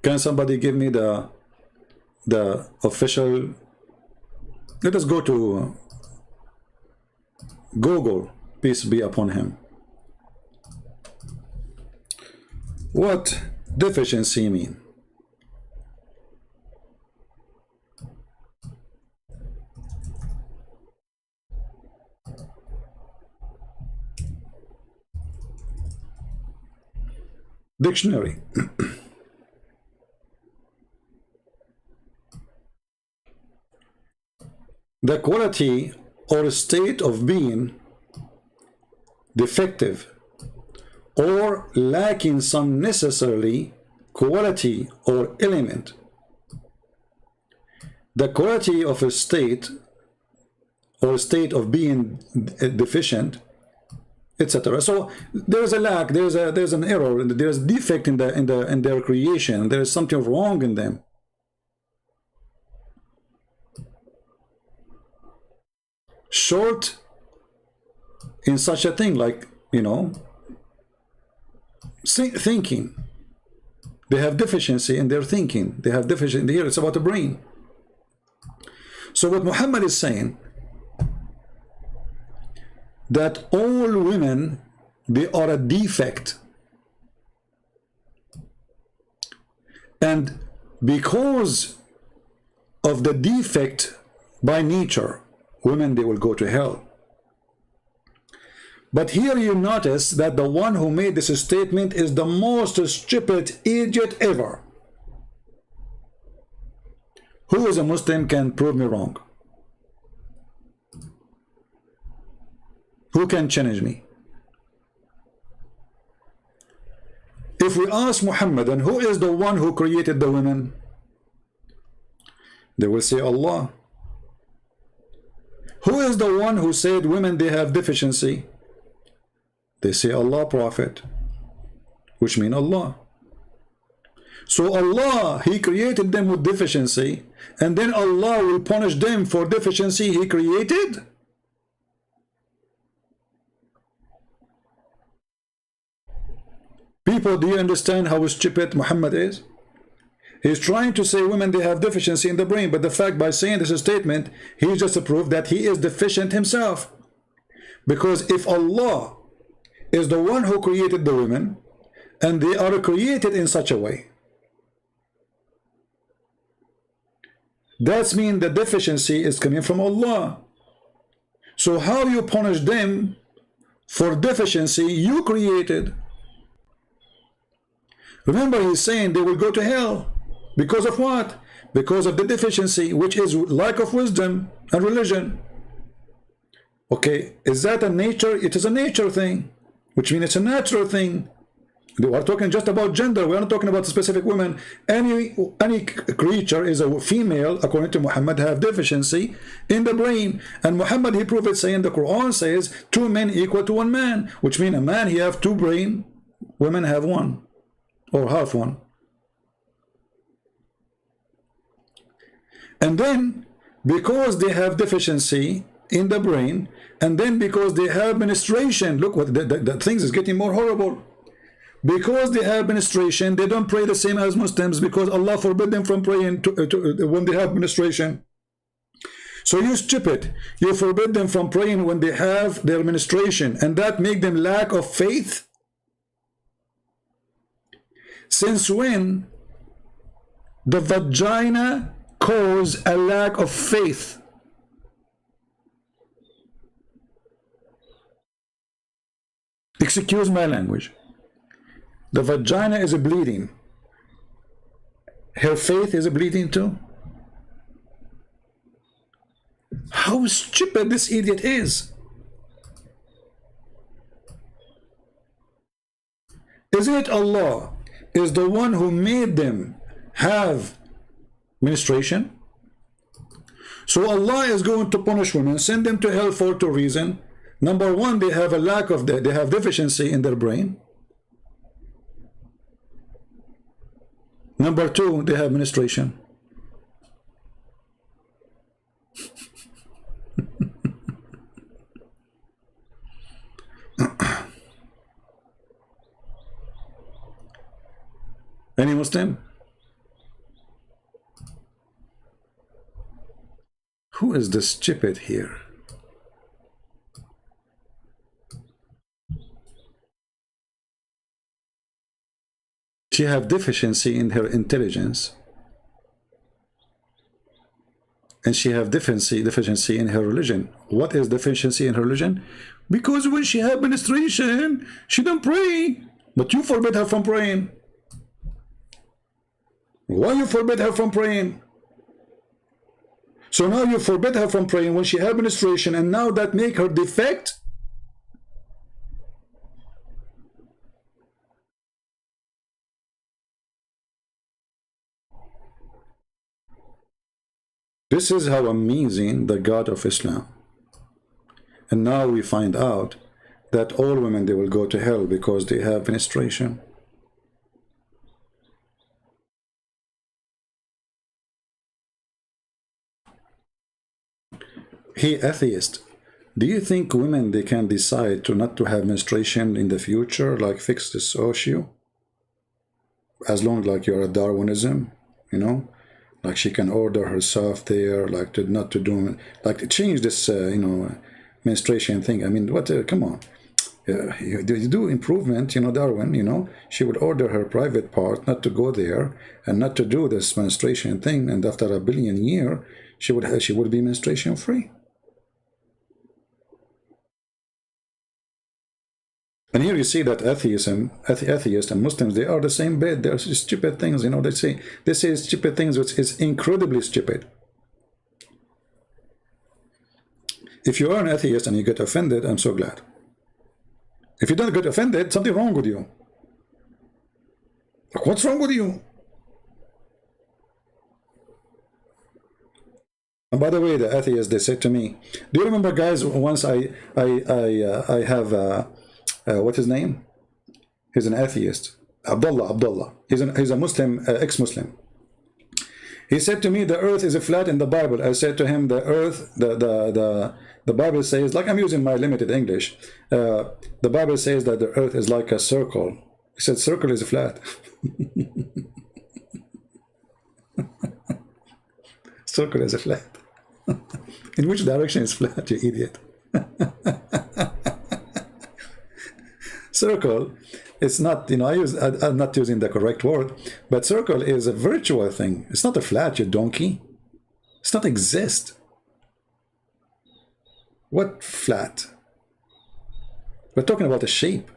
Can somebody give me the official? Let us go to Google, peace be upon him. What deficiency mean? Dictionary. The quality or state of being defective or lacking some necessarily quality or element. The quality of a state or state of being deficient, etc. So there's a lack, there's an error, there's a defect in their creation, there is something wrong in them. Short in such a thing like, you know, thinking. They have deficiency in their thinking. They have deficiency here. It's about the brain. So what Muhammad is saying, that all women, they are a defect. And because of the defect by nature, women, they will go to hell. But here you notice that the one who made this statement is the most stupid idiot ever. Who is a Muslim can prove me wrong? Who can challenge me? If we ask Muhammad, and who is the one who created the women? They will say Allah. Who is the one who said women, they have deficiency? They say Allah, Prophet, which means Allah. So Allah, He created them with deficiency, and then Allah will punish them for deficiency He created? People, do you understand how stupid Muhammad is? He's trying to say women, they have deficiency in the brain, but the fact by saying this statement, he just proved that he is deficient himself. Because if Allah is the one who created the women, and they are created in such a way, that means the deficiency is coming from Allah. So how you punish them for deficiency you created? Remember, he's saying they will go to hell. Because of what? Because of the deficiency, which is lack of wisdom and religion. Okay, is that a nature? It is a nature thing, which means it's a natural thing. We are talking just about gender. We are not talking about specific women. Any creature is a female, according to Muhammad, have deficiency in the brain. And Muhammad, he proved it, saying the Quran says 2 men equal to 1 man, which means a man, he have 2 brain, women have 1 or half 1. And then because they have deficiency in the brain, and then because they have menstruation, look what the things is getting more horrible. Because they have menstruation, they don't pray the same as Muslims, because Allah forbid them from praying when they have menstruation. So you stupid, you forbid them from praying when they have their menstruation, and that make them lack of faith? Since when the vagina cause a lack of faith? Excuse my language. The vagina is bleeding. Her faith is bleeding too. How stupid this idiot is. Isn't it Allah is the one who made them have menstruation? So Allah is going to punish women, send them to hell for 2 reasons. Number 1, they have a lack of they have deficiency in their brain. Number 2, they have menstruation. Any Muslim? Who is the stupid here? She have deficiency in her intelligence, and she have deficiency in her religion. What is deficiency in her religion? Because when she have menstruation, she don't pray, but you forbid her from praying. Why you forbid her from praying? So now you forbid her from praying when she have menstruation, and now that make her defect? This is how amazing the God of Islam. And now we find out that all women, they will go to hell because they have menstruation. Hey, atheist, do you think women, they can decide to not to have menstruation in the future, like fix this issue? As long like you're a Darwinism, you know? Like she can order herself there, like to not to do, like to change this, you know, menstruation thing. I mean, what? Come on. You do improvement, you know, Darwin, you know, she would order her private part not to go there and not to do this menstruation thing, and after 1 billion years, she would be menstruation free. And here you see that atheists and Muslims, they are the same bed. They're stupid things, you know. They say stupid things, which is incredibly stupid. If you are an atheist and you get offended, I'm so glad. If you don't get offended, something wrong with you. Like, what's wrong with you? And by the way, the atheists, they said to me, do you remember, guys, once I have what's his name? He's an atheist. Abdullah. He's a Muslim, ex-Muslim. He said to me, the earth is flat in the Bible. I said to him, the earth, the Bible says, like I'm using my limited English, the Bible says that the earth is like a circle. He said, circle is flat. Circle is flat. In which direction is flat, you idiot? Circle, it's not, you know, I'm not using the correct word, but circle is a virtual thing. It's not a flat, you donkey. It's not exist. What flat? We're talking about a shape.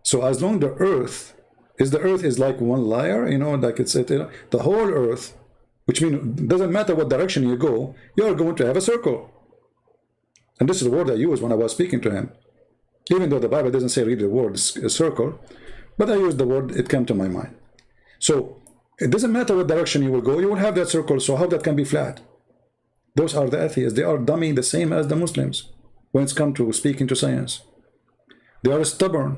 So as long the earth is like one layer, you know, like it's, you know, the whole earth, which means it doesn't matter what direction you go, you're going to have a circle. And this is the word I used when I was speaking to him. Even though the Bible doesn't say really the word circle, but I used the word, it came to my mind. So it doesn't matter what direction you will go, you will have that circle. So how that can be flat? Those are the atheists. They are dummy, the same as the Muslims when it's come to speaking to science. They are stubborn.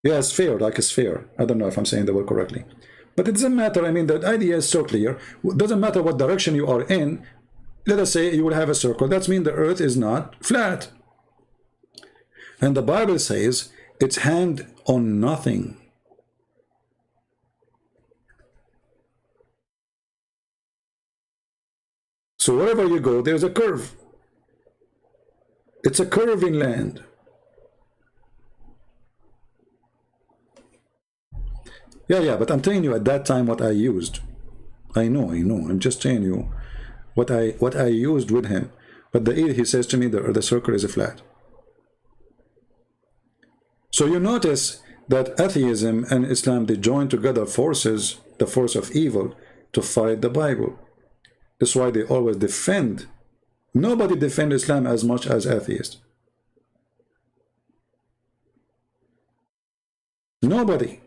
Yeah, sphere, like a sphere. I don't know if I'm saying the word correctly. But it doesn't matter. I mean, the idea is so clear. It doesn't matter what direction you are in. Let us say you will have a circle. That means the earth is not flat. And the Bible says it's hanged on nothing. So wherever you go, there's a curve. It's a curve in land. Yeah, but I'm telling you at that time what I used. I know. I'm just telling you what I used with him. But he says to me the circle is a flat. So you notice that atheism and Islam, they join together forces, the force of evil, to fight the Bible. That's why they always defend. Nobody defends Islam as much as atheists. Nobody.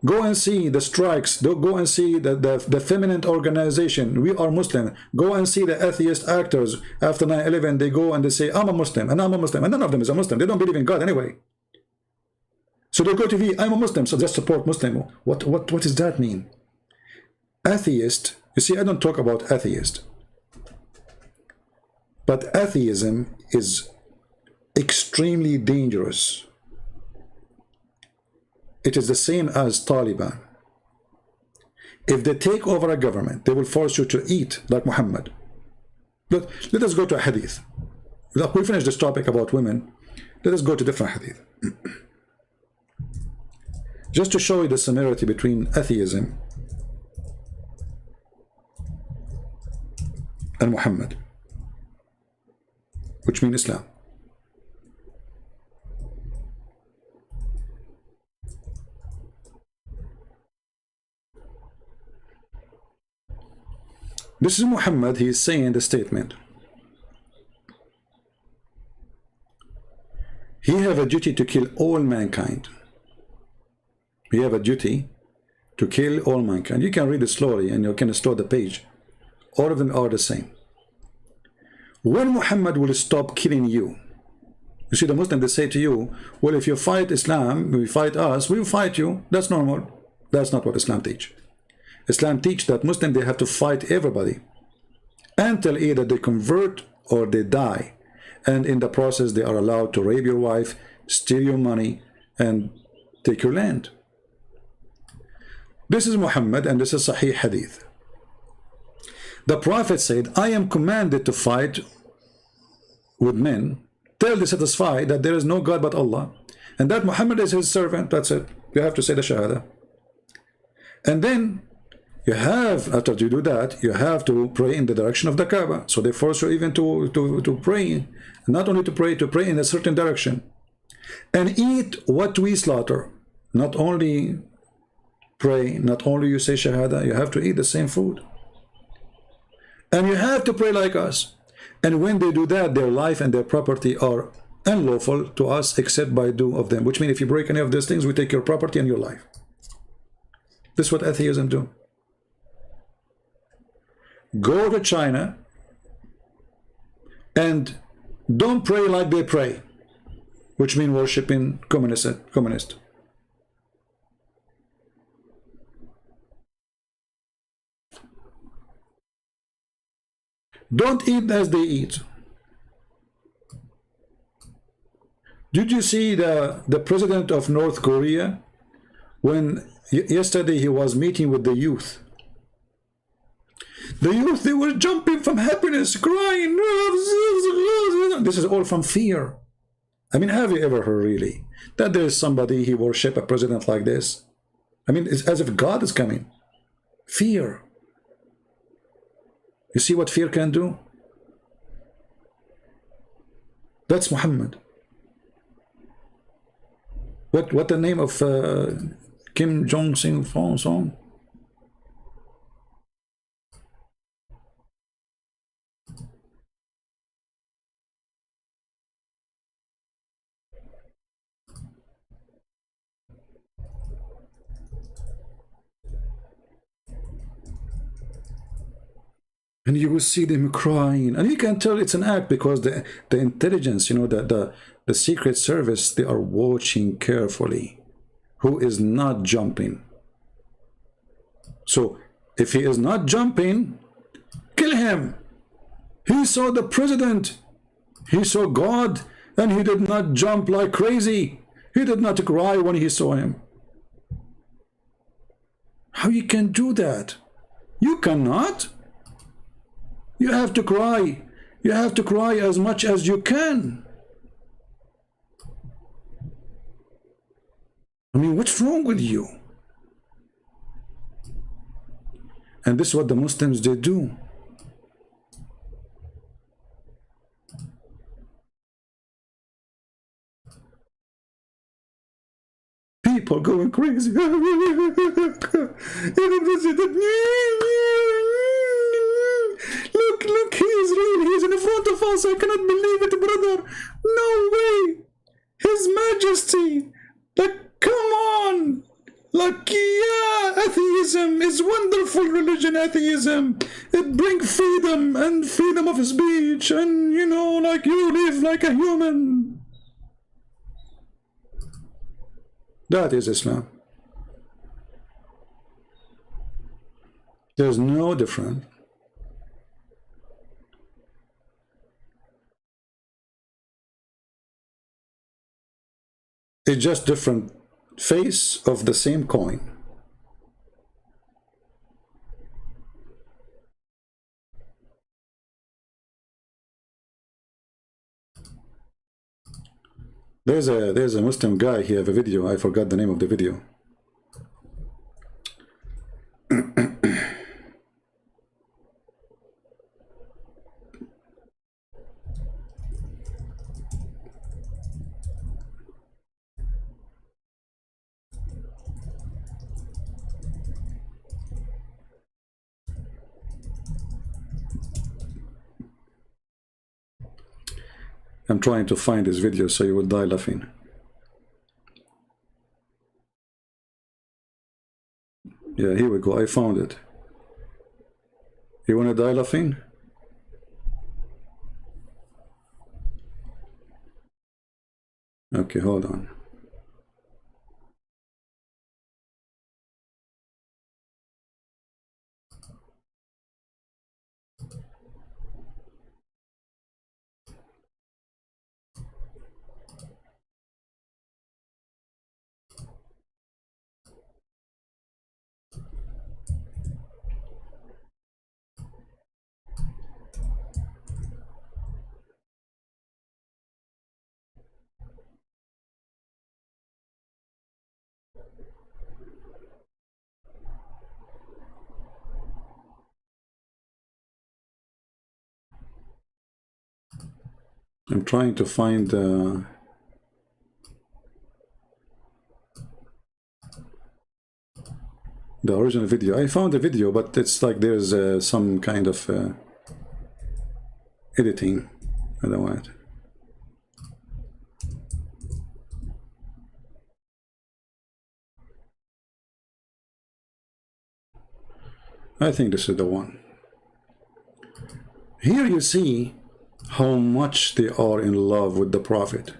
Go and see the strikes. Go and see the feminine organization. We are Muslim. Go and see the atheist actors. After 9/11, they go and they say, I'm a Muslim, and I'm a Muslim. And none of them is a Muslim. They don't believe in God anyway. So they go to TV, I'm a Muslim, so just support Muslim. What does that mean? Atheist, you see, I don't talk about atheist. But atheism is extremely dangerous. It is the same as Taliban. If they take over a government, they will force you to eat like Muhammad. Let us go to a hadith. We finish this topic about women. Let us go to different hadith. Just to show you the similarity between atheism and Muhammad, which means Islam. This is Muhammad. He is saying the statement. He have a duty to kill all mankind. He have a duty to kill all mankind. You can read it slowly and you can slow the page. All of them are the same. When Muhammad will stop killing you? You see, the Muslim, they say to you, well, if you fight Islam, we fight us, we will fight you. That's normal. That's not what Islam teach. Islam teach that Muslim, they have to fight everybody until either they convert or they die. And in the process, they are allowed to rape your wife, steal your money, and take your land. This is Muhammad, and this is Sahih Hadith. The Prophet said, I am commanded to fight with men till they satisfy that there is no God but Allah, and that Muhammad is his servant. That's it. You have to say the Shahada. And then you have, after you do that, you have to pray in the direction of the Kaaba. So they force you even to pray, not only to pray in a certain direction. And eat what we slaughter. Not only pray, not only you say Shahada, you have to eat the same food. And you have to pray like us. And when they do that, their life and their property are unlawful to us except by due of them. Which means if you break any of these things, we take your property and your life. This is what atheism do. Go to China and don't pray like they pray, which means worshiping communist. Don't eat as they eat. Did you see the president of North Korea when yesterday he was meeting with the youth? The youth, they were jumping from happiness, crying. This is all from fear. I mean, have you ever heard really that there is somebody he worship a president like this? I mean, it's as if God is coming. Fear. You see what fear can do? That's Muhammad. What the name of Kim Jong-sing song? And you will see them crying, and you can tell it's an act because the intelligence, you know, the secret service, they are watching carefully who is not jumping. So if he is not jumping, kill him. He saw the president, he saw God, and he did not jump like crazy. He did not cry when he saw him. How you can do that? You cannot. You have to cry. You have to cry as much as you can. I mean, what's wrong with you? And this is what the Muslims, they do. People going crazy. Look, he is real. He is in front of us. I cannot believe it, brother. No way. His Majesty. Like, come on. Like, yeah, atheism is wonderful religion, atheism. It brings freedom and freedom of speech, and, you know, like, you live like a human. That is Islam. There's no difference. It's just different face of the same coin. There's a Muslim guy. He have a video. I forgot the name of the video. I'm trying to find this video so you will die laughing. Yeah, here we go. I found it. You want to die laughing? Okay, hold on. I'm trying to find the original video. I found the video, but it's like there's some kind of editing. I don't want it. I think this is the one. Here you see how much they are in love with the Prophet.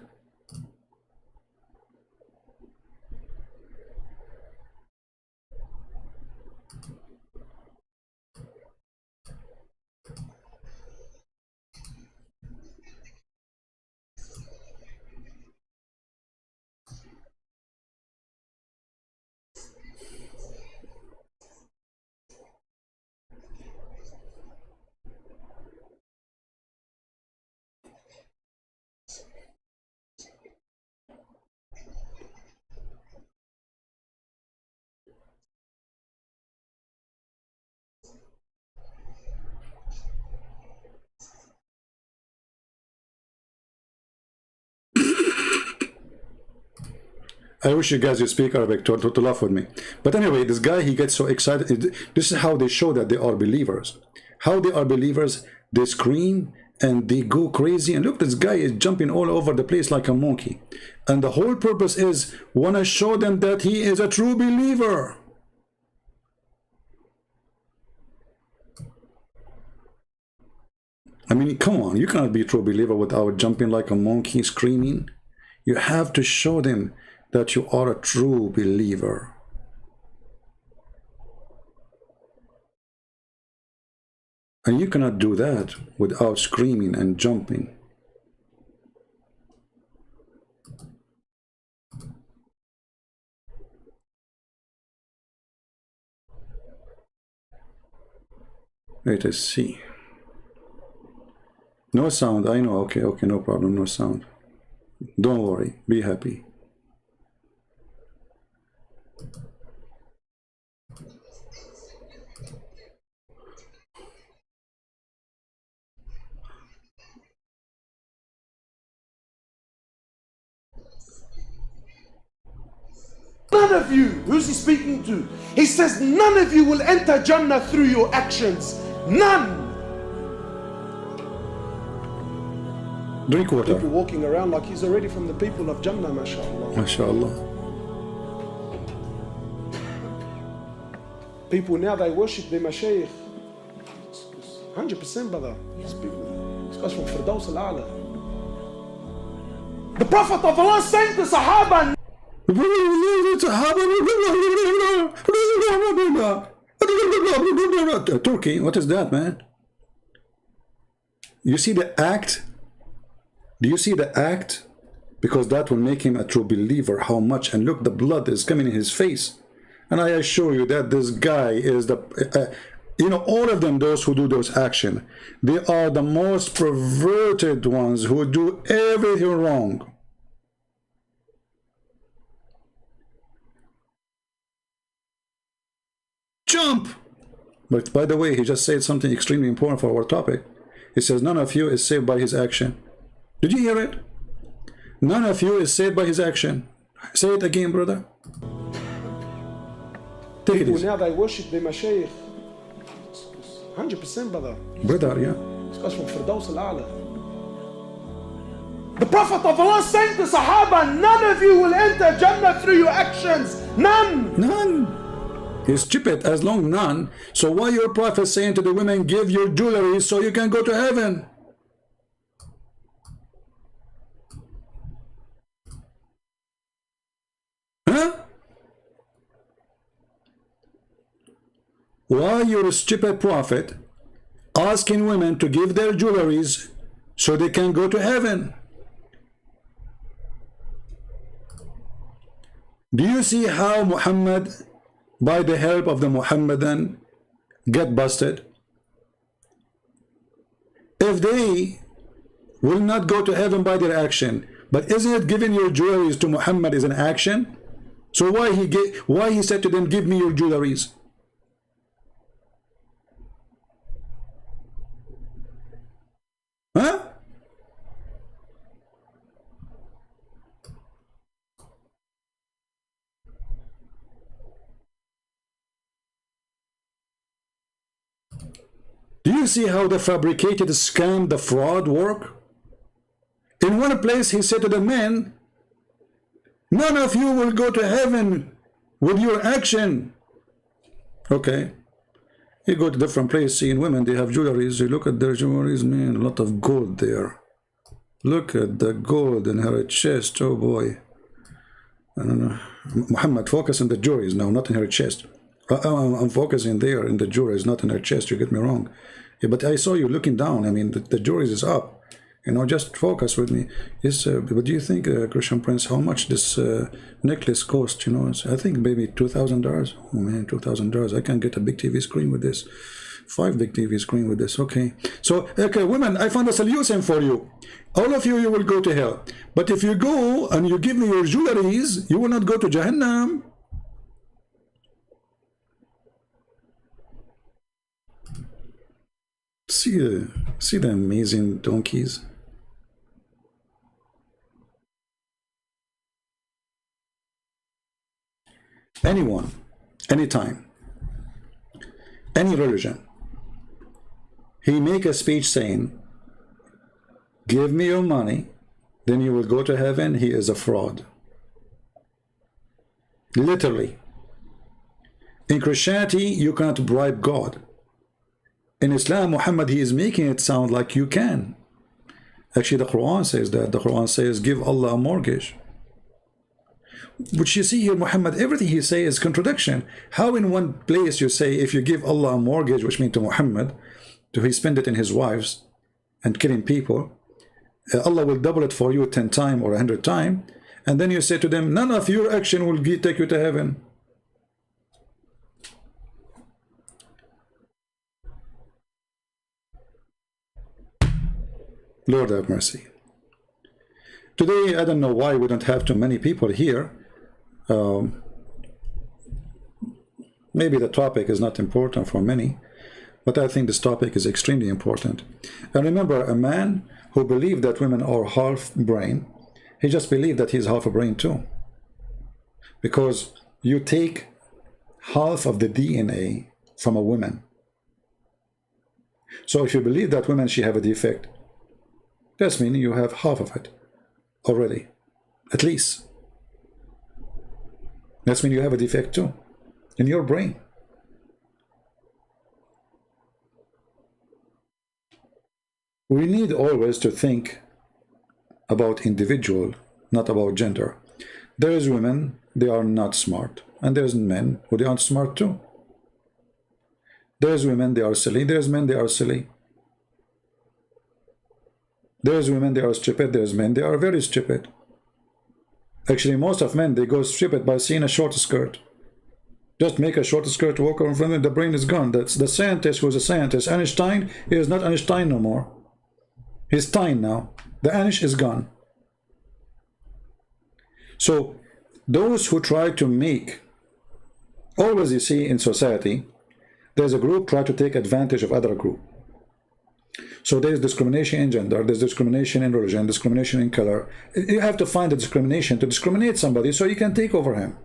I wish you guys would speak Arabic to laugh with me. But anyway, this guy, he gets so excited. This is how they show that they are believers. How they are believers, they scream and they go crazy. And look, this guy is jumping all over the place like a monkey. And the whole purpose is, want to show them that he is a true believer. I mean, come on, you cannot be a true believer without jumping like a monkey, screaming. You have to show them that you are a true believer. And you cannot do that without screaming and jumping. Let us see. No sound, I know. Okay, no problem, no sound. Don't worry, be happy. None of you, who's he speaking to? He says, none of you will enter Jannah through your actions. None. Drink water. People walking around like he's already from the people of Jannah, mashallah. MashaAllah. People now, they worship their mashayikh. 100%, brother. These people, this guy's from Firdaus al-A'la. The Prophet of Allah saying to Sahaba, Turkey, what is that, man? You see the act? Do you see the act? Because that will make him a true believer. How much? And look, the blood is coming in his face. And I assure you that this guy is the you know, all of them, those who do those actions, they are the most perverted ones who do everything wrong. Jump! But by the way, he just said something extremely important for our topic. He says, none of you is saved by his action. Did you hear it? None of you is saved by his action. Say it again, brother. Take it easy. Now they worship their mashayikh. 100%, brother. Brother, yeah. This guy's from Firdaus al-A'la. The Prophet of Allah saying to Sahaba, none of you will enter Jannah through your actions. None. None. He's stupid as long none. So why your Prophet saying to the women, give your jewelry so you can go to heaven? Huh? Why your stupid Prophet asking women to give their jewelries so they can go to heaven? Do you see how Muhammad, by the help of the Muhammadan, get busted? If they will not go to heaven by their action, but isn't it giving your jewelries to Muhammad is an action? So why he said to them, give me your jewelries? Huh? Do you see how the fabricated scam, the fraud work? In one place he said to the men, none of you will go to heaven with your action. Okay. You go to different places, seeing women, they have jewelries. You look at their jewelries, man, a lot of gold there. Look at the gold in her chest. Oh boy. I don't know. Muhammad, focus on the jewelries now, not in her chest. I'm focusing there in the jewelries, not in her chest. You get me wrong. Yeah, but I saw you looking down. I mean, the jewelries is up. You know, just focus with me. Yes, but do you think, Christian Prince, how much this necklace cost? You know, I think maybe $2,000. Oh man, $2,000. I can get a big TV screen with this. 5 big TV screen with this. Okay. So, okay, women, I found a solution for you. All of you, you will go to hell. But if you go and you give me your jewelries, you will not go to Jahannam. See the amazing donkeys. Anyone, anytime, any religion, he make a speech saying, give me your money, then you will go to heaven. He is a fraud. Literally. In Christianity, you cannot bribe God. In Islam, Muhammad, he is making it sound like you can. Actually, the Quran says that. The Quran says, give Allah a mortgage. Which you see here, Muhammad, everything he says is contradiction. How in one place you say, if you give Allah a mortgage, which means to Muhammad, to he spend it in his wives and killing people, Allah will double it for you 10 times or 100 times, and then you say to them, none of your action will take you to heaven. Lord have mercy. Today, I don't know why we don't have too many people here. Maybe the topic is not important for many, but I think this topic is extremely important. And remember, a man who believed that women are half brain, he just believed that he's half a brain too. Because you take half of the DNA from a woman. So if you believe that women, she have a defect, that's meaning you have half of it already, at least. That's mean you have a defect too in your brain. We need always to think about individual, not about gender. There is women, they are not smart, and there's men who they aren't smart too. There's women, they are silly. There's men, they are silly. There's women, they are stupid. There's men, they are very stupid. Actually, most of men, they go stupid by seeing a short skirt. Just make a short skirt, walk over in front of them, the brain is gone. That's the scientist who's a scientist. Einstein, he is not Einstein no more. He's Stein now. The Anish is gone. So, those who try to make, always you see in society, there's a group try to take advantage of other group. So there's discrimination in gender, there's discrimination in religion, discrimination in color. You have to find a discrimination to discriminate somebody so you can take over him.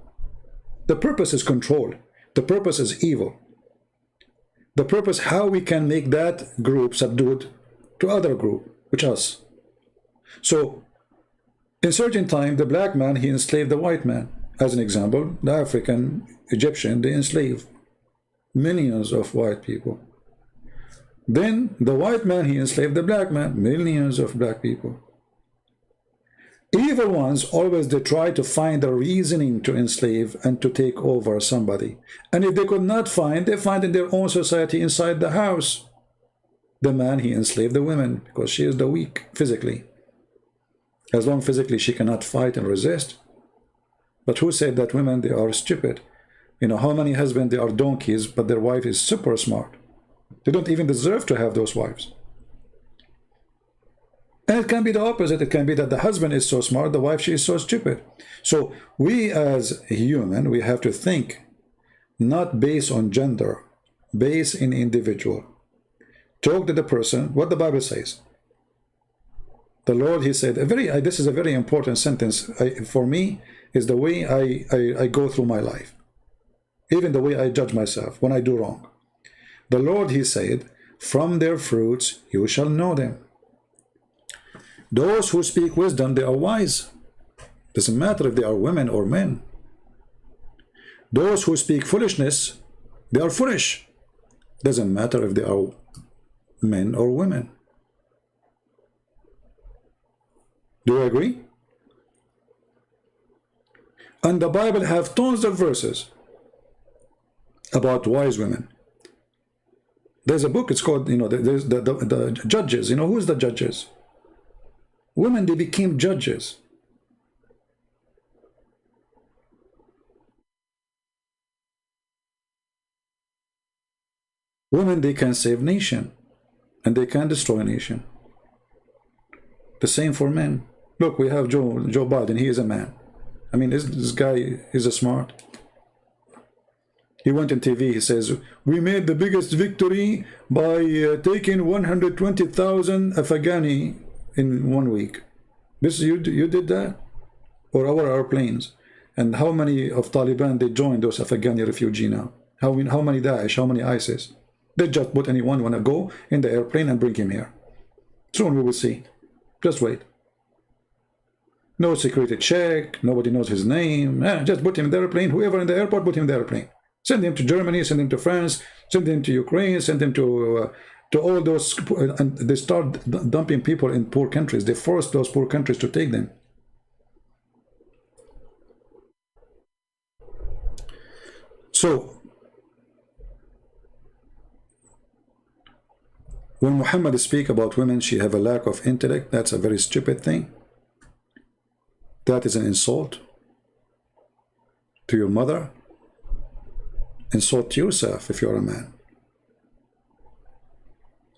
The purpose is control. The purpose is evil. The purpose how we can make that group subdued to other group, which us. So in certain time, the black man, he enslaved the white man. As an example, the African, Egyptian, they enslaved millions of white people. Then the white man, he enslaved the black man, millions of black people. Evil ones, always they try to find a reasoning to enslave and to take over somebody. And if they could not find, they find in their own society inside the house. The man, he enslaved the women because she is the weak physically. As long physically she cannot fight and resist. But who said that women, they are stupid? You know, how many husbands, they are donkeys, but their wife is super smart. They don't even deserve to have those wives. And it can be the opposite. It can be that the husband is so smart, the wife, she is so stupid. So we as human, we have to think not based on gender, based in individual. Talk to the person, what the Bible says. The Lord, he said, this is a very important sentence for me, is the way I go through my life. Even the way I judge myself when I do wrong. The Lord, he said, From their fruits you shall know them. Those who speak wisdom, they are wise. Doesn't matter if they are women or men. Those who speak foolishness, they are foolish. Doesn't matter if they are men or women. Do you agree? And the Bible have tons of verses about wise women. There's a book, it's called, there's the Judges. Who's the Judges? Women, they became judges. Women, they can save nation, and they can destroy a nation. The same for men. Look, we have Joe Biden. He is a man. I mean, this guy is a smart. He went on TV. He says, we made the biggest victory by taking 120,000 Afghani in 1 week. You did that? Or our airplanes? And how many of Taliban they joined those Afghani refugees now? How many Daesh? How many ISIS? They just put anyone want to go in the airplane and bring him here. Soon we will see. Just wait. No security check. Nobody knows his name. Just put him in the airplane. Whoever in the airport, put him in the airplane. Send him to Germany. Send him to France. Send him to Ukraine. Send him to all those. And they start dumping people in poor countries. They force those poor countries to take them. So, when Muhammad speaks about women, she have a lack of intellect, that's a very stupid thing. That is an insult to your mother. Insult to yourself if you're a man.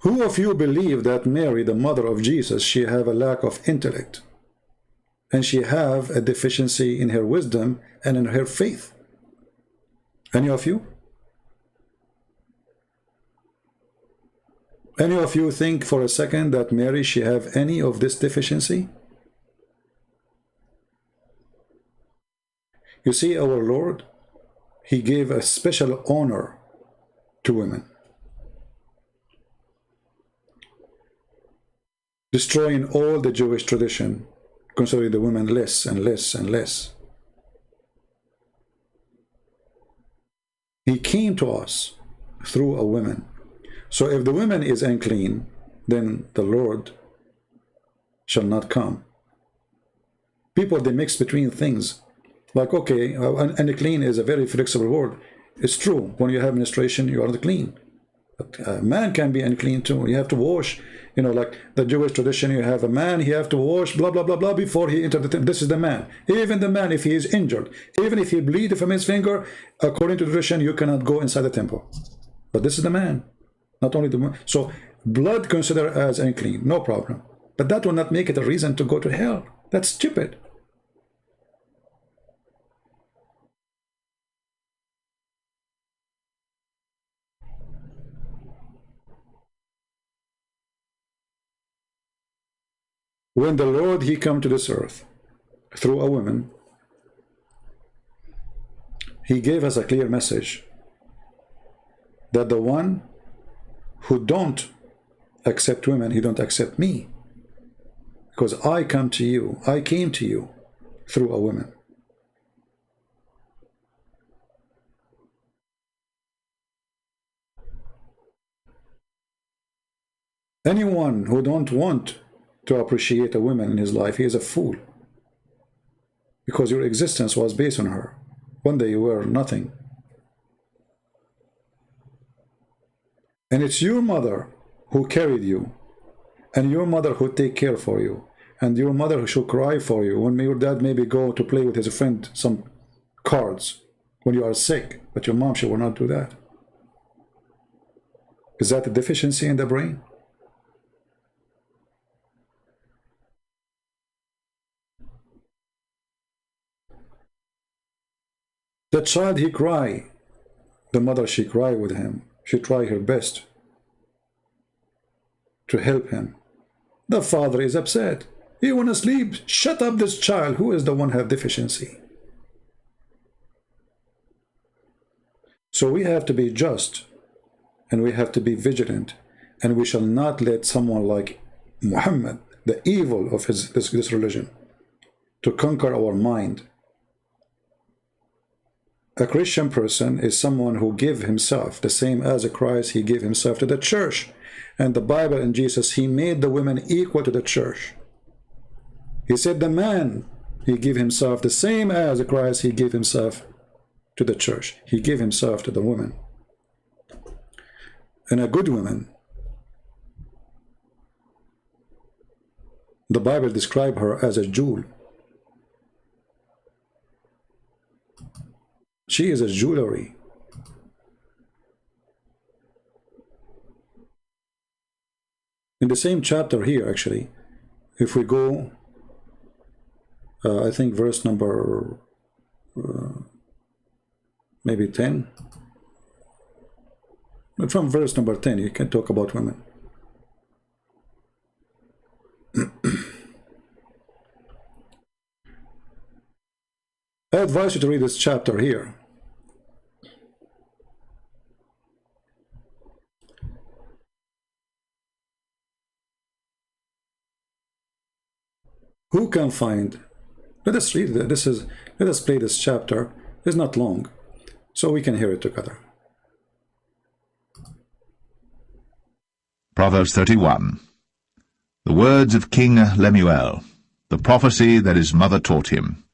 Who of you believe that Mary, the mother of Jesus, she have a lack of intellect? And she have a deficiency in her wisdom and in her faith? Any of you? Any of you think for a second that Mary, she have any of this deficiency? You see, our Lord, he gave a special honor to women, destroying all the Jewish tradition, considering the women less and less and less. He came to us through a woman. So if the woman is unclean, then the Lord shall not come. People, they mix between things. Like, okay, unclean is a very flexible word. It's true. When you have menstruation, you are unclean. But a man can be unclean too. You have to wash. Like the Jewish tradition, you have a man, he have to wash, blah, blah, blah, blah, before he enters the temple. This is the man. Even the man, if he is injured, even if he bleeds from his finger, according to tradition, you cannot go inside the temple. But this is the man. Not only the man. So blood considered as unclean, no problem. But that will not make it a reason to go to hell. That's stupid. When the Lord, he come to this earth through a woman, he gave us a clear message that the one who don't accept women, he don't accept me, because I came to you through a woman. Anyone who don't want to appreciate a woman in his life, he is a fool, because your existence was based on her. One day you were nothing. And it's your mother who carried you, and your mother who take care for you, and your mother who should cry for you when your dad maybe go to play with his friend some cards when you are sick, but your mom, she will not do that. Is that a deficiency in the brain? The child, he cry. The mother, she cry with him. She try her best to help him. The father is upset. He want to sleep. Shut up this child. Who is the one have deficiency? So we have to be just, and we have to be vigilant, And we shall not let someone like Muhammad, the evil of this religion, to conquer our mind. A Christian person is someone who gave himself, the same as Christ, he gave himself to the church. And the Bible and Jesus, he made the women equal to the church. He said the man, he gave himself the same as Christ, he gave himself to the church. He gave himself to the woman. And a good woman, the Bible describes her as a jewel. She is a jewelry. In the same chapter here, actually, if we go, I think verse number maybe 10. But from verse number 10, you can talk about women. I advise you to read this chapter here. Who can find? Let us read it. Let us play this chapter. It's not long, so we can hear it together. Proverbs 31. The words of King Lemuel, the prophecy that his mother taught him.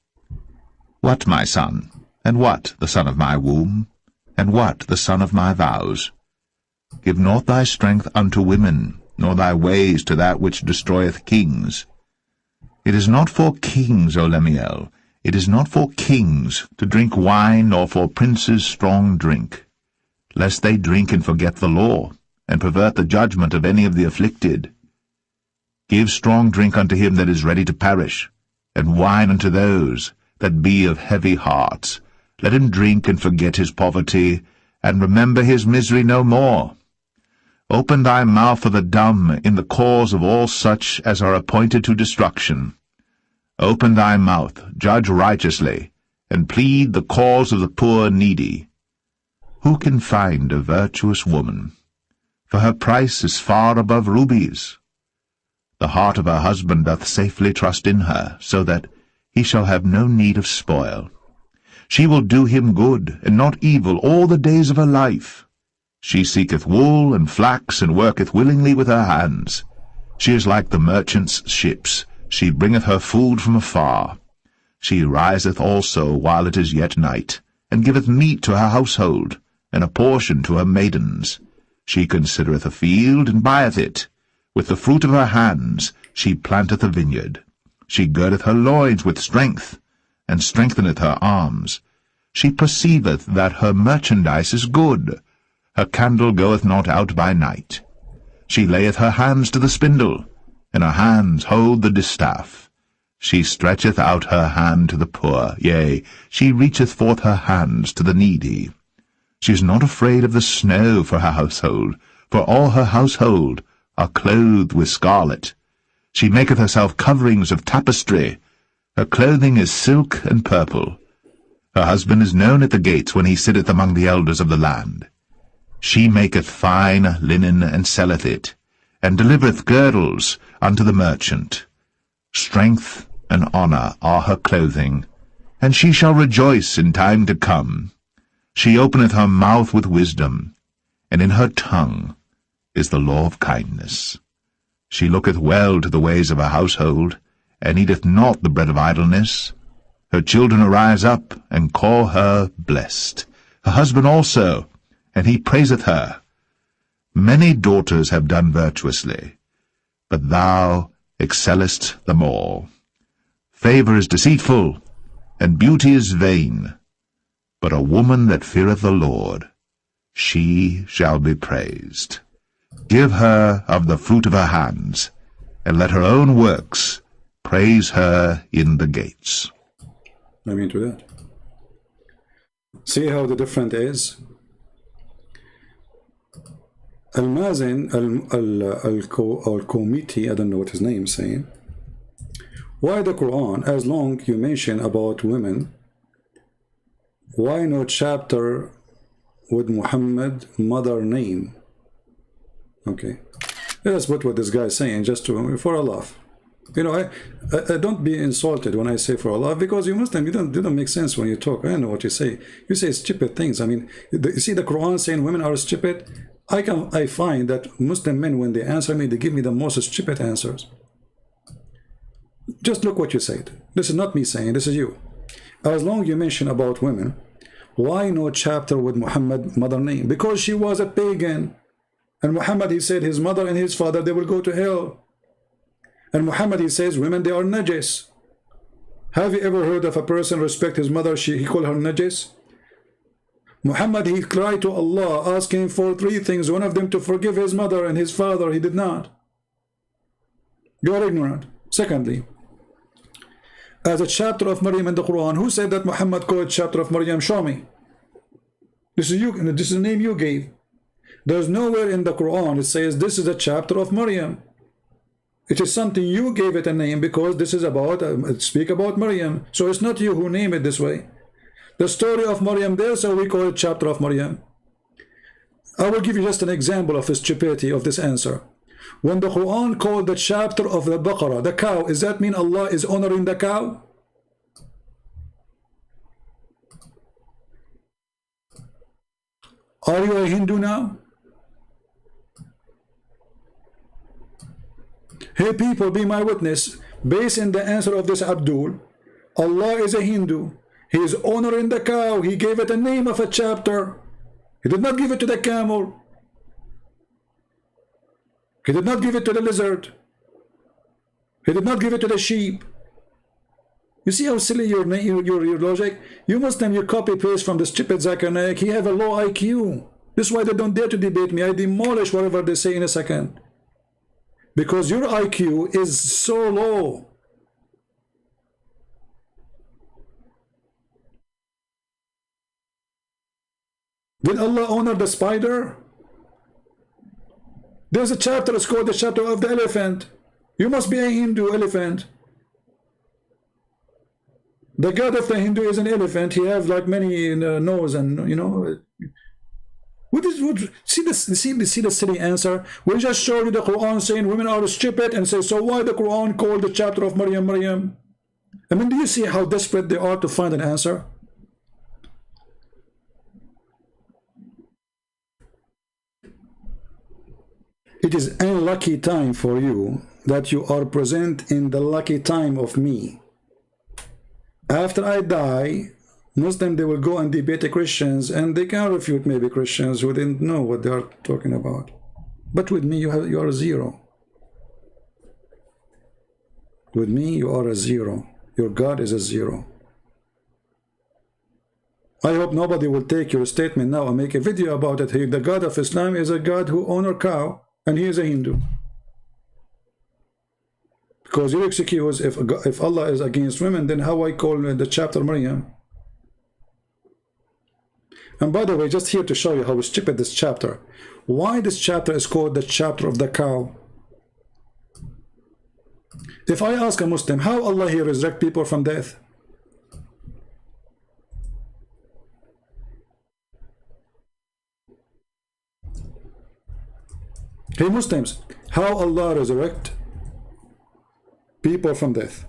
What, my son, and what, the son of my womb, and what, the son of my vows? Give not thy strength unto women, nor thy ways to that which destroyeth kings. It is not for kings, O Lemuel, it is not for kings to drink wine, nor for princes strong drink, lest they drink and forget the law, and pervert the judgment of any of the afflicted. Give strong drink unto him that is ready to perish, and wine unto those that be of heavy hearts. Let him drink and forget his poverty, and remember his misery no more. Open thy mouth for the dumb in the cause of all such as are appointed to destruction. Open thy mouth, judge righteously, and plead the cause of the poor and needy. Who can find a virtuous woman? For her price is far above rubies. The heart of her husband doth safely trust in her, so that he shall have no need of spoil. She will do him good, and not evil, all the days of her life. She seeketh wool and flax, and worketh willingly with her hands. She is like the merchant's ships. She bringeth her food from afar. She riseth also while it is yet night, and giveth meat to her household, and a portion to her maidens. She considereth a field, and buyeth it. With the fruit of her hands she planteth a vineyard. She girdeth her loins with strength, and strengtheneth her arms. She perceiveth that her merchandise is good. Her candle goeth not out by night. She layeth her hands to the spindle, and her hands hold the distaff. She stretcheth out her hand to the poor, yea, she reacheth forth her hands to the needy. She is not afraid of the snow for her household, for all her household are clothed with scarlet. She maketh herself coverings of tapestry. Her clothing is silk and purple. Her husband is known at the gates when he sitteth among the elders of the land. She maketh fine linen and selleth it, and delivereth girdles unto the merchant. Strength and honour are her clothing, and she shall rejoice in time to come. She openeth her mouth with wisdom, and in her tongue is the law of kindness. She looketh well to the ways of her household, and eateth not the bread of idleness. Her children arise up, and call her blessed. Her husband also, and he praiseth her. Many daughters have done virtuously, but thou excellest them all. Favour is deceitful, and beauty is vain, but a woman that feareth the Lord, she shall be praised. Give her of the fruit of her hands, and let her own works praise her in the gates. I mean to that. See how the different is? Al-Mazin, Al-Komiti, I don't know what his name is saying. Why the Quran, as long you mention about women, why no chapter with Muhammad mother name? Okay, let's put what this guy is saying just to for a laugh. You know, I don't be insulted when I say for Allah, because you Muslim, you don't make sense when you talk. I know what you say. You say stupid things. I mean, you see the Quran saying women are stupid. I find that Muslim men, when they answer me, they give me the most stupid answers. Just look what you said. This is not me saying, this is you. As long as you mention about women, why no chapter with Muhammad mother name? Because she was a pagan. And Muhammad, he said his mother and his father, they will go to hell. And Muhammad, he says women, they are najis. Have you ever heard of a person respect his mother, he call her najis? Muhammad, he cried to Allah asking for 3 things, one of them to forgive his mother and his father. He did not. You are ignorant. Secondly, as a chapter of Maryam in the Quran, who said that Muhammad called chapter of Maryam? Show me. This is you. This is the name you gave. There's nowhere in the Quran it says this is a chapter of Maryam. It is something you gave it a name because this is about speak about Maryam. So it's not you who name it this way. The story of Maryam there, so we call it chapter of Maryam. I will give you just an example of the stupidity of this answer. When the Quran called the chapter of the Baqarah, the cow, does that mean Allah is honoring the cow? Are you a Hindu now? Hey people, be my witness. Based on the answer of this Abdul, Allah is a Hindu. He is honoring the cow. He gave it a name of a chapter. He did not give it to the camel. He did not give it to the lizard. He did not give it to the sheep. You see how silly your logic? You Muslim, you copy paste from the stupid Zakir Naik. He have a low IQ. This is why they don't dare to debate me. I demolish whatever they say in a second. Because your IQ is so low. Did Allah honor the spider? There's a chapter, it's called the chapter of the elephant. You must be a Hindu elephant. The god of the Hindu is an elephant. He have like many nose and, you know. See the silly answer? We just showed you the Quran saying women are stupid and say, so why the Quran called the chapter of Maryam? I mean, do you see how desperate they are to find an answer? It is unlucky time for you that you are present in the lucky time of me. After I die, Muslim, they will go and debate the Christians, and they can refute maybe Christians who didn't know what they are talking about. But with me, you are a zero. With me, you are a zero. Your God is a zero. I hope nobody will take your statement now and make a video about it. The God of Islam is a God who honor cow, and he is a Hindu. Because your excuse, if Allah is against women, then how I call the chapter Maryam? And by the way, just here to show you how stupid this chapter. Why this chapter is called the chapter of the cow? If I ask a Muslim, how Allah here resurrect people from death? Hey Muslims, how Allah resurrect people from death?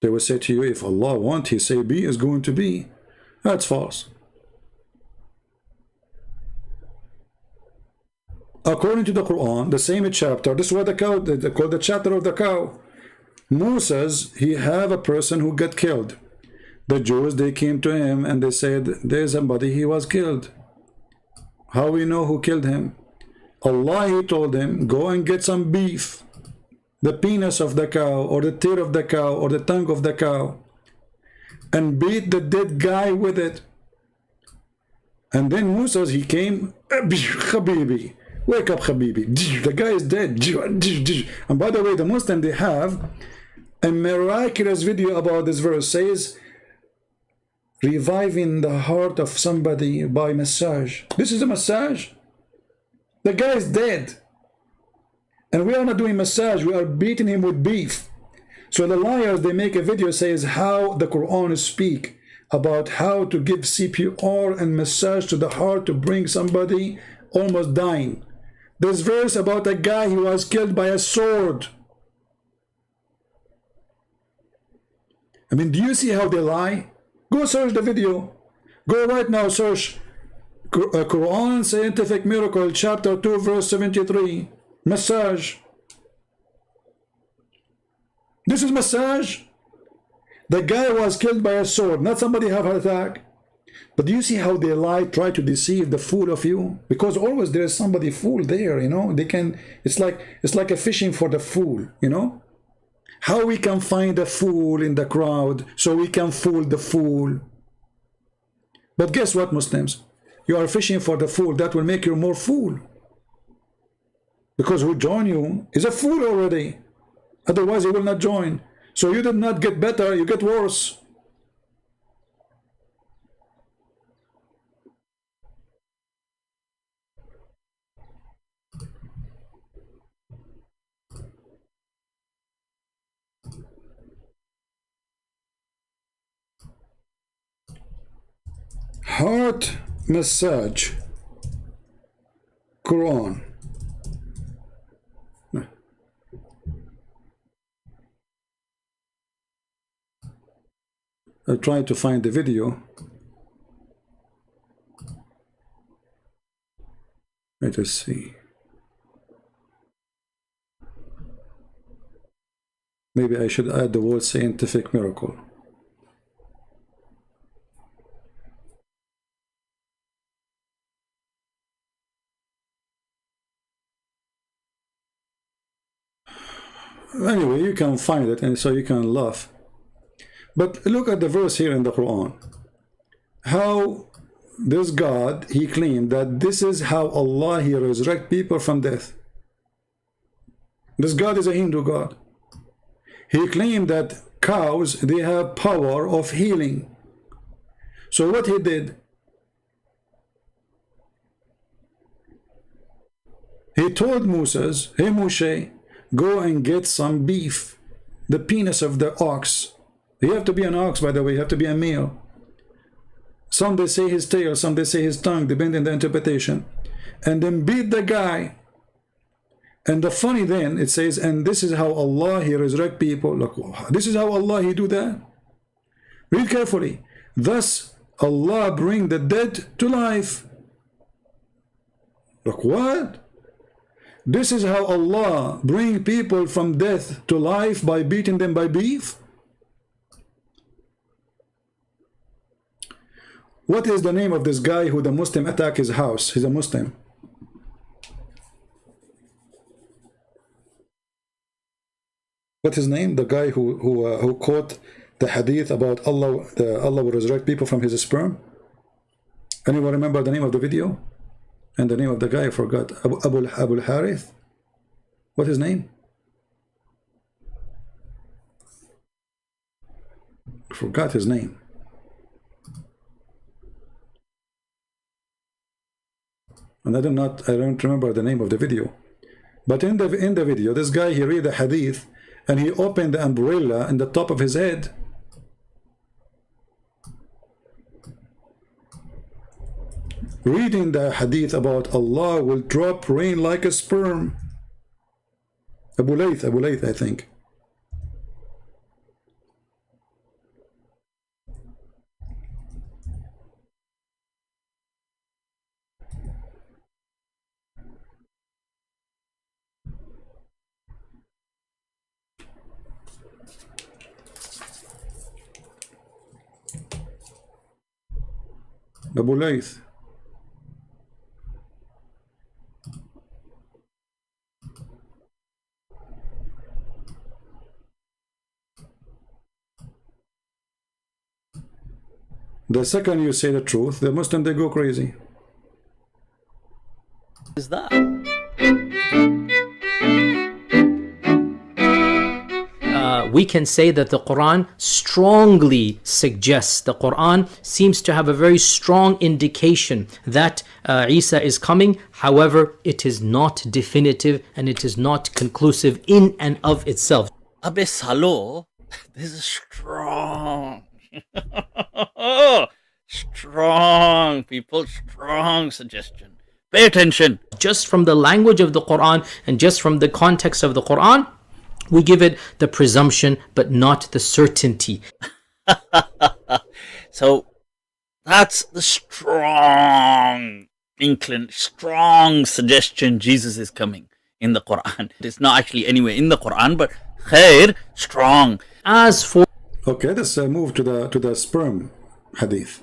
They will say to you, if Allah wants, he say be is going to be. That's false. According to the Quran, the same chapter, this is what the cow, they call the chapter of the cow. Moses, he have a person who got killed. The Jews, they came to him and they said, there's somebody, he was killed. How we know who killed him? Allah, he told him, go and get some beef. The penis of the cow, or the tear of the cow, or the tongue of the cow, and beat the dead guy with it. And then Musa, he came, Habibi, wake up Habibi, the guy is dead. And by the way, the Muslim, they have a miraculous video about this verse, says, reviving the heart of somebody by massage. This is a massage. The guy is dead. And we are not doing massage, we are beating him with beef. So the liars, they make a video says how the Quran speak. about how to give CPR and massage to the heart to bring somebody almost dying. There's verse about a guy who was killed by a sword. I mean, do you see how they lie? Go search the video. Go right now, search Quran Scientific Miracle, chapter 2, verse 73. Massage. This is massage. The guy was killed by a sword, not somebody have heart attack. But do you see how they lie, try to deceive the fool of you? Because always there is somebody fool there, you know. They can, it's like a fishing for the fool, you know. How we can find a fool in the crowd so we can fool the fool. But guess what, Muslims? You are fishing for the fool. That will make you more fool. Because who join you is a fool already. Otherwise he will not join. So you did not get better, you get worse. Heart massage, Quran. I'll try to find the video. Let us see. Maybe I should add the word scientific miracle. Anyway, you can find it and so you can laugh. But look at the verse here in the Quran. How this God, he claimed that this is how Allah, he resurrect people from death. This God is a Hindu God. He claimed that cows, they have power of healing. So what he did? He told Moses, hey Moshe, go and get some beef, the penis of the ox. You have to be an ox, by the way, you have to be a male. Some they say his tail, some they say his tongue, depending on the interpretation. And then beat the guy. And the funny then, it says, and this is how Allah, he resurrect people. Look, this is how Allah, he do that. Read carefully. Thus, Allah bring the dead to life. Look, what? This is how Allah bring people from death to life by beating them by beef? What is the name of this guy who the Muslim attack his house? He's a Muslim. What's his name? The guy who quote the hadith about Allah will resurrect people from his sperm? Anyone remember the name of the video? And the name of the guy I forgot. Abu Harith? What's his name? I forgot his name. And I don't remember the name of the video. But in the video, this guy, he read the hadith and he opened the umbrella in the top of his head. Reading the hadith about Allah will drop rain like a sperm. Abu Layth, I think. Abu Layth. The second you say the truth, the Muslim, they go crazy. Is that? We can say that the Quran strongly suggests, the Quran seems to have a very strong indication that Isa is coming. However, it is not definitive and it is not conclusive in and of itself. Abe Salo, this is strong. strong, people, strong suggestion. Pay attention. Just from the language of the Quran and just from the context of the Quran, we give it the presumption but not the certainty. So that's the strong strong suggestion Jesus is coming in the Quran. It's not actually anywhere in the Quran, but khair, strong. As for Okay, let's move to the sperm hadith.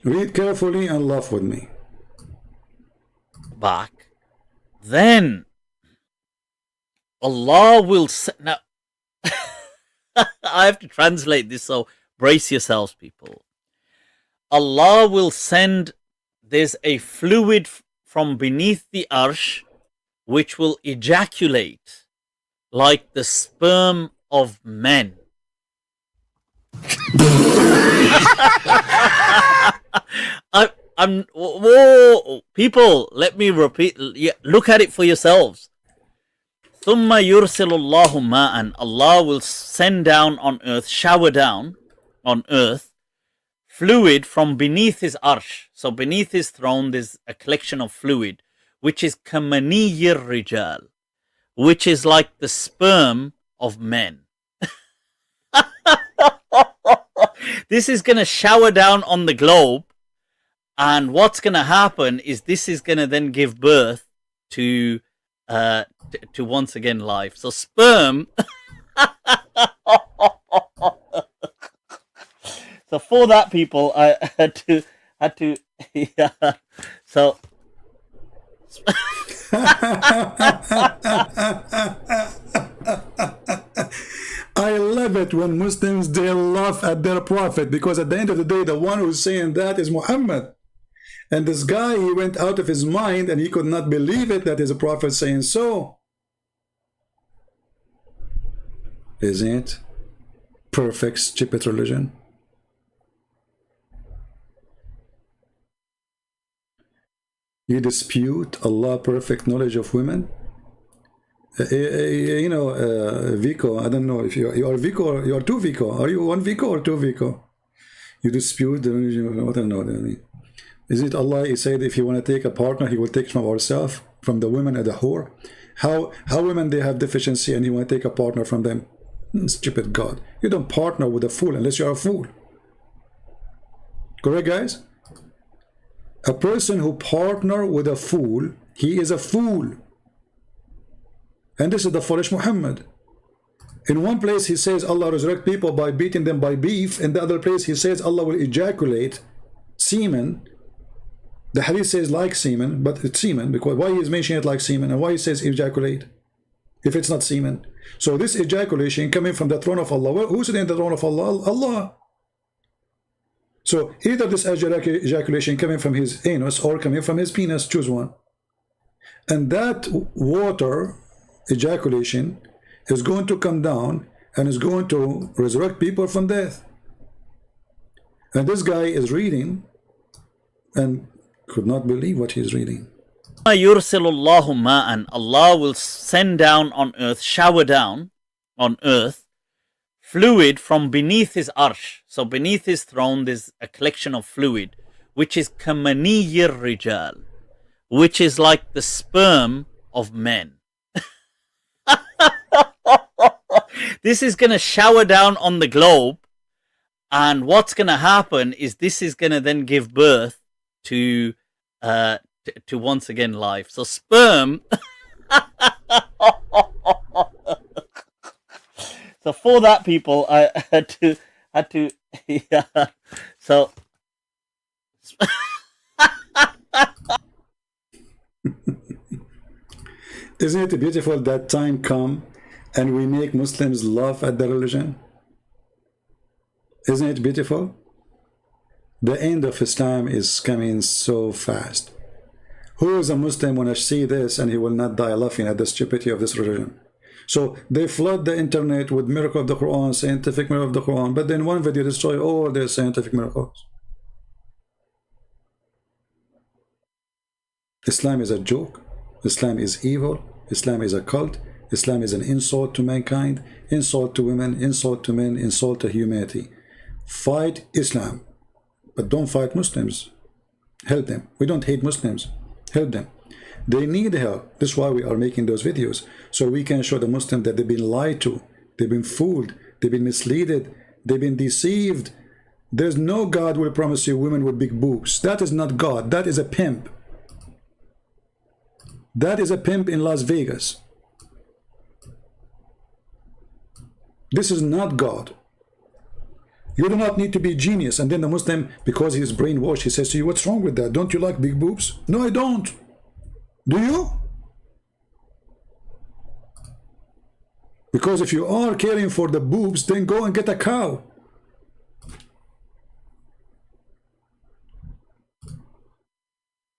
Read carefully and laugh with me. Back, then Allah will now I have to translate this, so brace yourselves, people. Allah will send, there's a fluid from beneath the arsh which will ejaculate like the sperm of men. Whoa, people, let me repeat. Look at it for yourselves. ثُمَّ يُرْسِلُ اللَّهُ مَاءً. Allah will send down on earth, shower down on earth, fluid from beneath his arsh. So beneath his throne there's a collection of fluid, which is كَمَنِيِّ الرِّجَالِ, which is like the sperm of men. This is going to shower down on the globe, and what's going to happen is this is going to then give birth to once again life. So sperm. So for that, people, I had to yeah. So I love it when Muslims, they laugh at their prophet, because at the end of the day, the one who's saying that is Muhammad. And this guy, he went out of his mind and he could not believe it that is a prophet saying so. Isn't it perfect, stupid religion? You dispute Allah's perfect knowledge of women? You know, Vico, I don't know if you are Vico or you are two Vico. Are you one Vico or two Vico? You dispute the religion of, I don't know. I mean, is it Allah? He said if you want to take a partner, he will take from ourselves, from the women and the whore. How women, they have deficiency and you want to take a partner from them? Stupid God. You don't partner with a fool unless you are a fool. Correct, guys? A person who partner with a fool, he is a fool. And this is the foolish Muhammad. In one place he says Allah resurrect people by beating them by beef. In the other place he says Allah will ejaculate semen. The hadith says like semen, but it's semen. Because why he is mentioning it like semen, and why he says ejaculate if it's not semen? So this ejaculation coming from the throne of Allah. Well, who's in the throne of Allah? Allah. So either this ejaculation coming from his anus or coming from his penis, choose one. And that water ejaculation is going to come down and is going to resurrect people from death. And this guy is reading and could not believe what he's reading. يُرْسِلُ اللَّهُ مَاءً. Allah will send down on earth, shower down on earth, fluid from beneath his arsh. So beneath his throne there's a collection of fluid, which is كَمَنِيِّ الرِّجَالِ, which is like the sperm of men. This is going to shower down on the globe, and what's going to happen is this is going to then give birth to once again life. So sperm. So for that, people, I had to yeah. So Isn't it beautiful that time come and we make Muslims laugh at the religion? Isn't it beautiful? The end of Islam is coming so fast. Who is a Muslim when I see this and he will not die laughing at the stupidity of this religion? So they flood the internet with miracle of the Quran, scientific miracle of the Quran, but then one video destroy all their scientific miracles. Islam is a joke. Islam is evil. Islam is a cult. Islam is an insult to mankind, insult to women, insult to men, insult to humanity. Fight Islam, but don't fight Muslims. Help them. We don't hate Muslims. Help them. They need help. This is why we are making those videos, so we can show the Muslims that they've been lied to, they've been fooled, they've been misled, they've been deceived. There's no God will promise you women with big boobs. That is not God. That is a pimp. That is a pimp in Las Vegas. This is not God. You do not need to be genius. And then the Muslim, because he is brainwashed, he says to you, what's wrong with that? Don't you like big boobs? No, I don't. Do you? Because if you are caring for the boobs, then go and get a cow.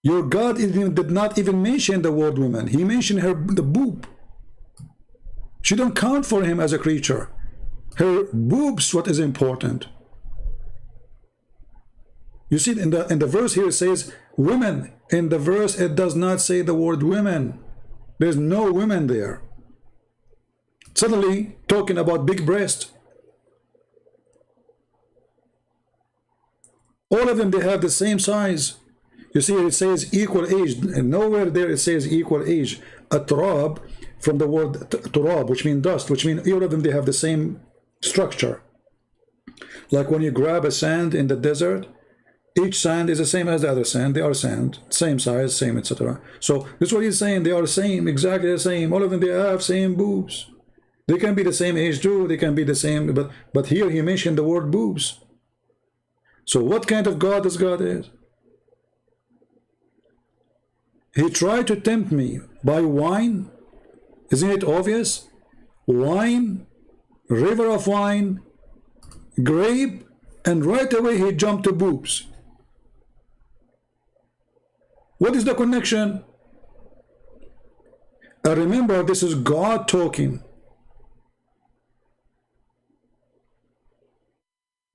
Your God did not even mention the word woman. He mentioned the boob. She don't count for him as a creature. Her boobs, what is important. You see, in the verse here it says women. In the verse it does not say the word women. There's no women there. Suddenly talking about big breast. All of them, they have the same size. You see, it says equal age, and nowhere there it says equal age. Atrab, from the word turab, which means dust, which means all of them, they have the same structure. Like when you grab a sand in the desert, each sand is the same as the other sand. They are sand, same size, same, etc. So this is what he's saying. They are the same, exactly the same. All of them, they have same boobs. They can be the same age too. They can be the same, but here he mentioned the word boobs. So what kind of God this God is? He tried to tempt me by wine. Isn't it obvious? Wine, river of wine, grape, and right away he jumped to boobs. What is the connection? Remember, this is God talking.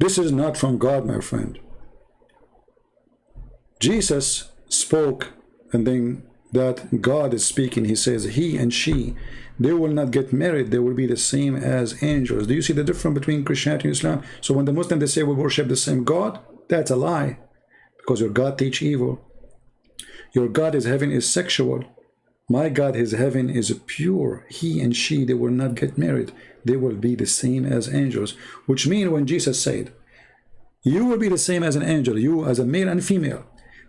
This is not from God, my friend. Jesus spoke, and then that God is speaking. He says he and she, they will not get married. They will be the same as angels. Do you see the difference between Christianity and Islam? So when the Muslims, they say we worship the same God, that's a lie, because your God teach evil. Your God is heaven is sexual. My God, his heaven is pure. He and she, they will not get married. They will be the same as angels, which means when Jesus said, you will be the same as an angel, you as a male and female,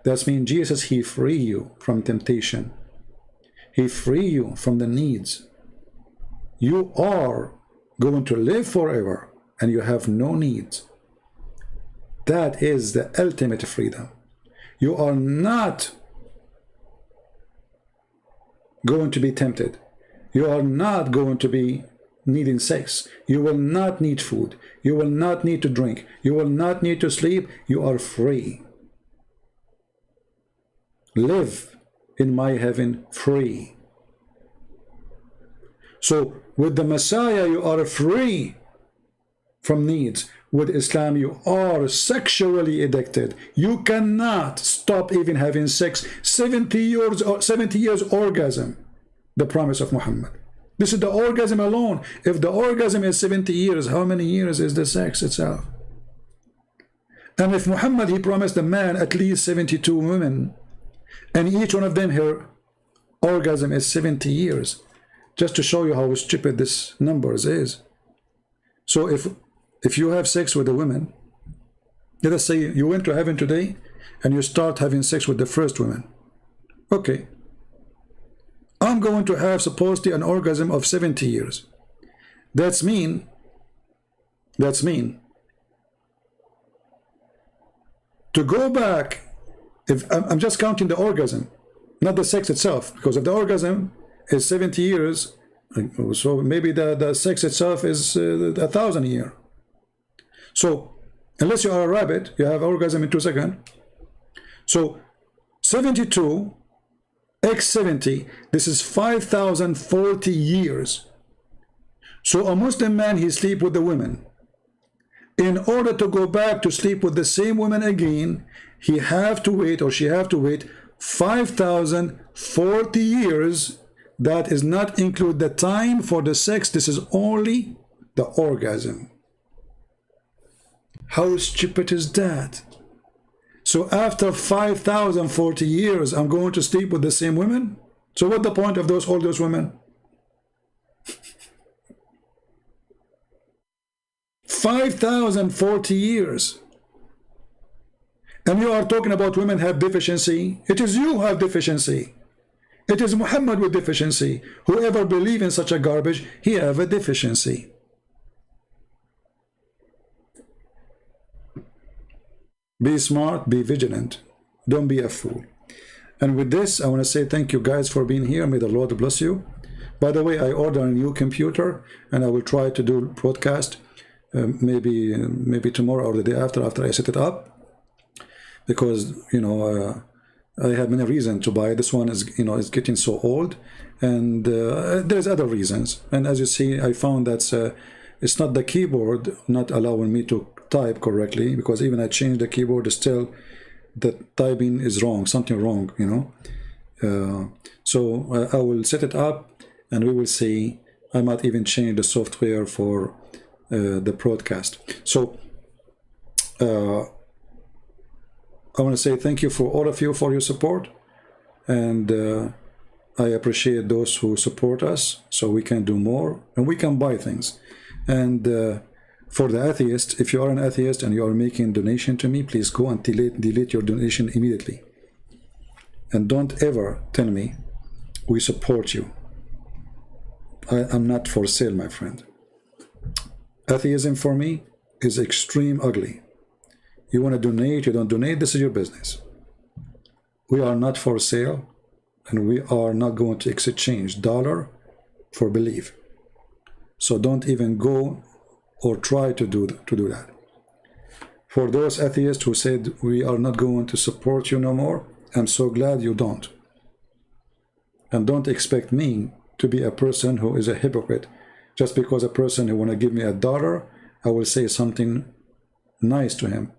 that means Jesus, he free you from temptation. He free you from the needs. You are going to live forever and you have no needs. That is the ultimate freedom. You are not going to be tempted. You are not going to be needing sex. You will not need food. You will not need to drink. You will not need to sleep. You are free. Live in my heaven free. So with the Messiah you are free from needs. With Islam you are sexually addicted. You cannot stop even having sex. 70 years orgasm, the promise of Muhammad. This is the orgasm alone. If the orgasm is 70 years, how many years is the sex itself? And if Muhammad, he promised a man at least 72 women, and each one of them, her orgasm is 70 years, just to show you how stupid this numbers is. So if you have sex with a woman, let us say you went to heaven today and you start having sex with the first woman. Okay, I'm going to have supposedly an orgasm of 70 years. That's mean to go back. If I'm just counting the orgasm, not the sex itself, because if the orgasm is 70 years, so maybe the sex itself is 1,000 a year. So unless you are a rabbit, you have orgasm in 2 seconds. So 72 x 70, this is 5,040 years. So a Muslim man, he sleep with the women. In order to go back to sleep with the same woman again, he have to wait, or she have to wait 5,040 years. That is not include the time for the sex. This is only the orgasm. How stupid is that? So after 5,040 years, I'm going to sleep with the same women? So what's the point of all those women? 5,040 years. And you are talking about women have deficiency. It is you who have deficiency. It is Muhammad with deficiency. Whoever believes in such a garbage, he have a deficiency. Be smart, be vigilant. Don't be a fool. And with this, I want to say thank you guys for being here. May the Lord bless you. By the way, I ordered a new computer, and I will try to do podcast maybe tomorrow or the day after I set it up. Because, you know, I have many reasons to buy. This one is, you know, is getting so old, and there's other reasons. And as you see, I found that it's not the keyboard not allowing me to type correctly, because even I changed the keyboard, still the typing is wrong, something wrong, you know. So I will set it up, and we will see. I might even change the software for the broadcast. So I want to say thank you for all of you for your support, and I appreciate those who support us so we can do more and we can buy things. And for the atheist, if you are an atheist and you are making donation to me, please go and delete your donation immediately. And don't ever tell me we support you. I'm not for sale, my friend. Atheism for me is extreme ugly. You want to donate, you don't donate, this is your business. We are not for sale, and we are not going to exchange dollar for belief. So don't even go or try to do that. For those atheists who said we are not going to support you no more, I'm so glad you don't. And don't expect me to be a person who is a hypocrite. Just because a person who want to give me $1, I will say something nice to him.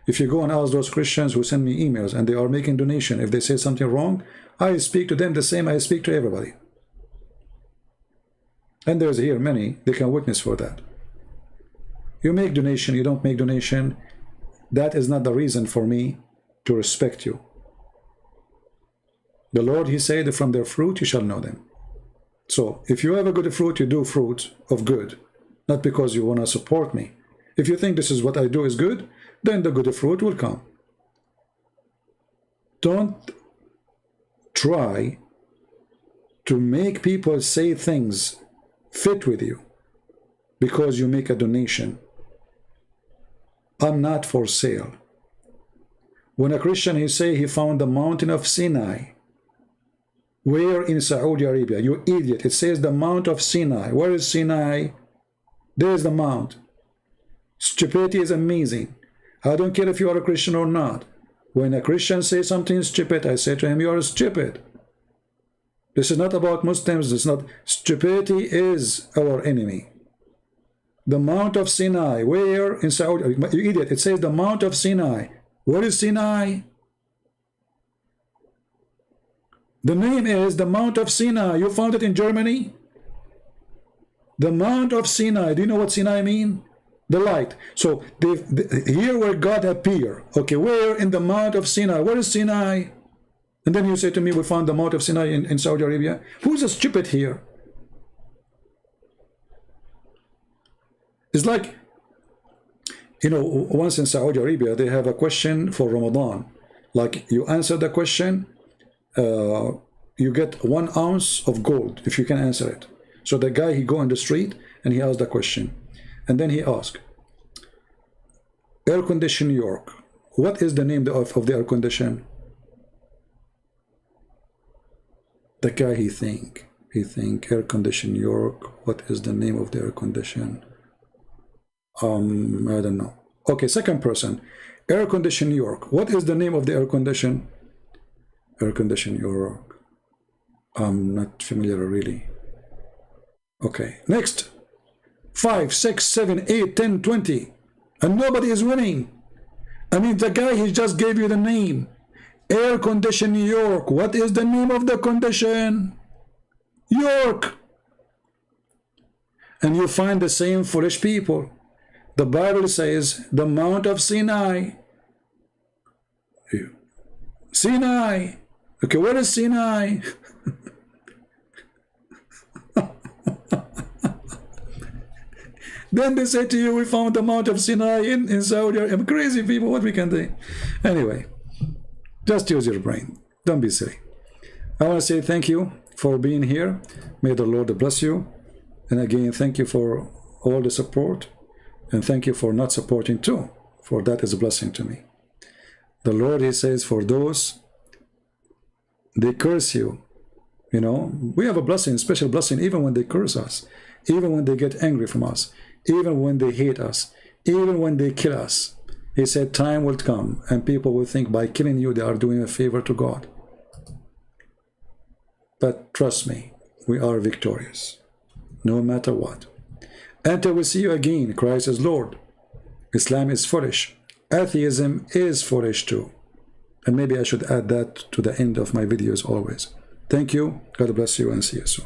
If you go and ask those Christians who send me emails and they are making donation, if they say something wrong, I speak to them the same I speak to everybody. And there's here many, they can witness for that. You make donation, you don't make donation, that is not the reason for me to respect you. The Lord, he said, from their fruit you shall know them. So if you have a good fruit, you do fruit of good, not because you want to support me. If you think this is what I do is good, then the good fruit will come. Don't try to make people say things fit with you because you make a donation. I'm not for sale. When a Christian, he say he found the mountain of Sinai. Where in Saudi Arabia? You idiot. It says the Mount of Sinai. Where is Sinai? There's the mount. Stupidity is amazing. I don't care if you are a Christian or not. When a Christian says something stupid, I say to him, you are stupid. This is not about Muslims. This is not. Stupidity is our enemy. The Mount of Sinai. Where in Saudi Arabia? You idiot. It says the Mount of Sinai. Where is Sinai? The name is the Mount of Sinai. You found it in Germany? The Mount of Sinai. Do you know what Sinai means? The light. So here where God appeared. Okay, where in the Mount of Sinai? Where is Sinai? And then you say to me, we found the Mount of Sinai in Saudi Arabia. Who's a stupid here? It's like, you know, once in Saudi Arabia, they have a question for Ramadan. Like, you answer the question, you get 1 ounce of gold if you can answer it. So the guy, he go on the street and he asked the question. And then he asked, air condition New York. What is the name of the air condition? The guy, he think air condition New York. What is the name of the air condition? I don't know. Okay, second person, air condition New York. What is the name of the air condition? Air condition New York. I'm not familiar really. Okay, next. 5, 6, 7, 8, 10, 20. And nobody is winning. I mean, the guy, he just gave you the name. Air condition New York. What is the name of the condition? York. And you find the same foolish people. The Bible says the Mount of Sinai. Sinai. Okay, what is Sinai? Then they say to you, we found the Mount of Sinai in Saudi Arabia. Crazy people, what we can do? Anyway, just use your brain. Don't be silly. I want to say thank you for being here. May the Lord bless you. And again, thank you for all the support. And thank you for not supporting too. For that is a blessing to me. The Lord, he says, for those, they curse you. You know, we have a blessing, special blessing, even when they curse us. Even when they get angry from us. Even when they hate us. Even when they kill us. He said, time will come and people will think by killing you, they are doing a favor to God. But trust me, we are victorious. No matter what. Until we see you again, Christ is Lord. Islam is foolish. Atheism is foolish too. And maybe I should add that to the end of my videos always. Thank you. God bless you and see you soon.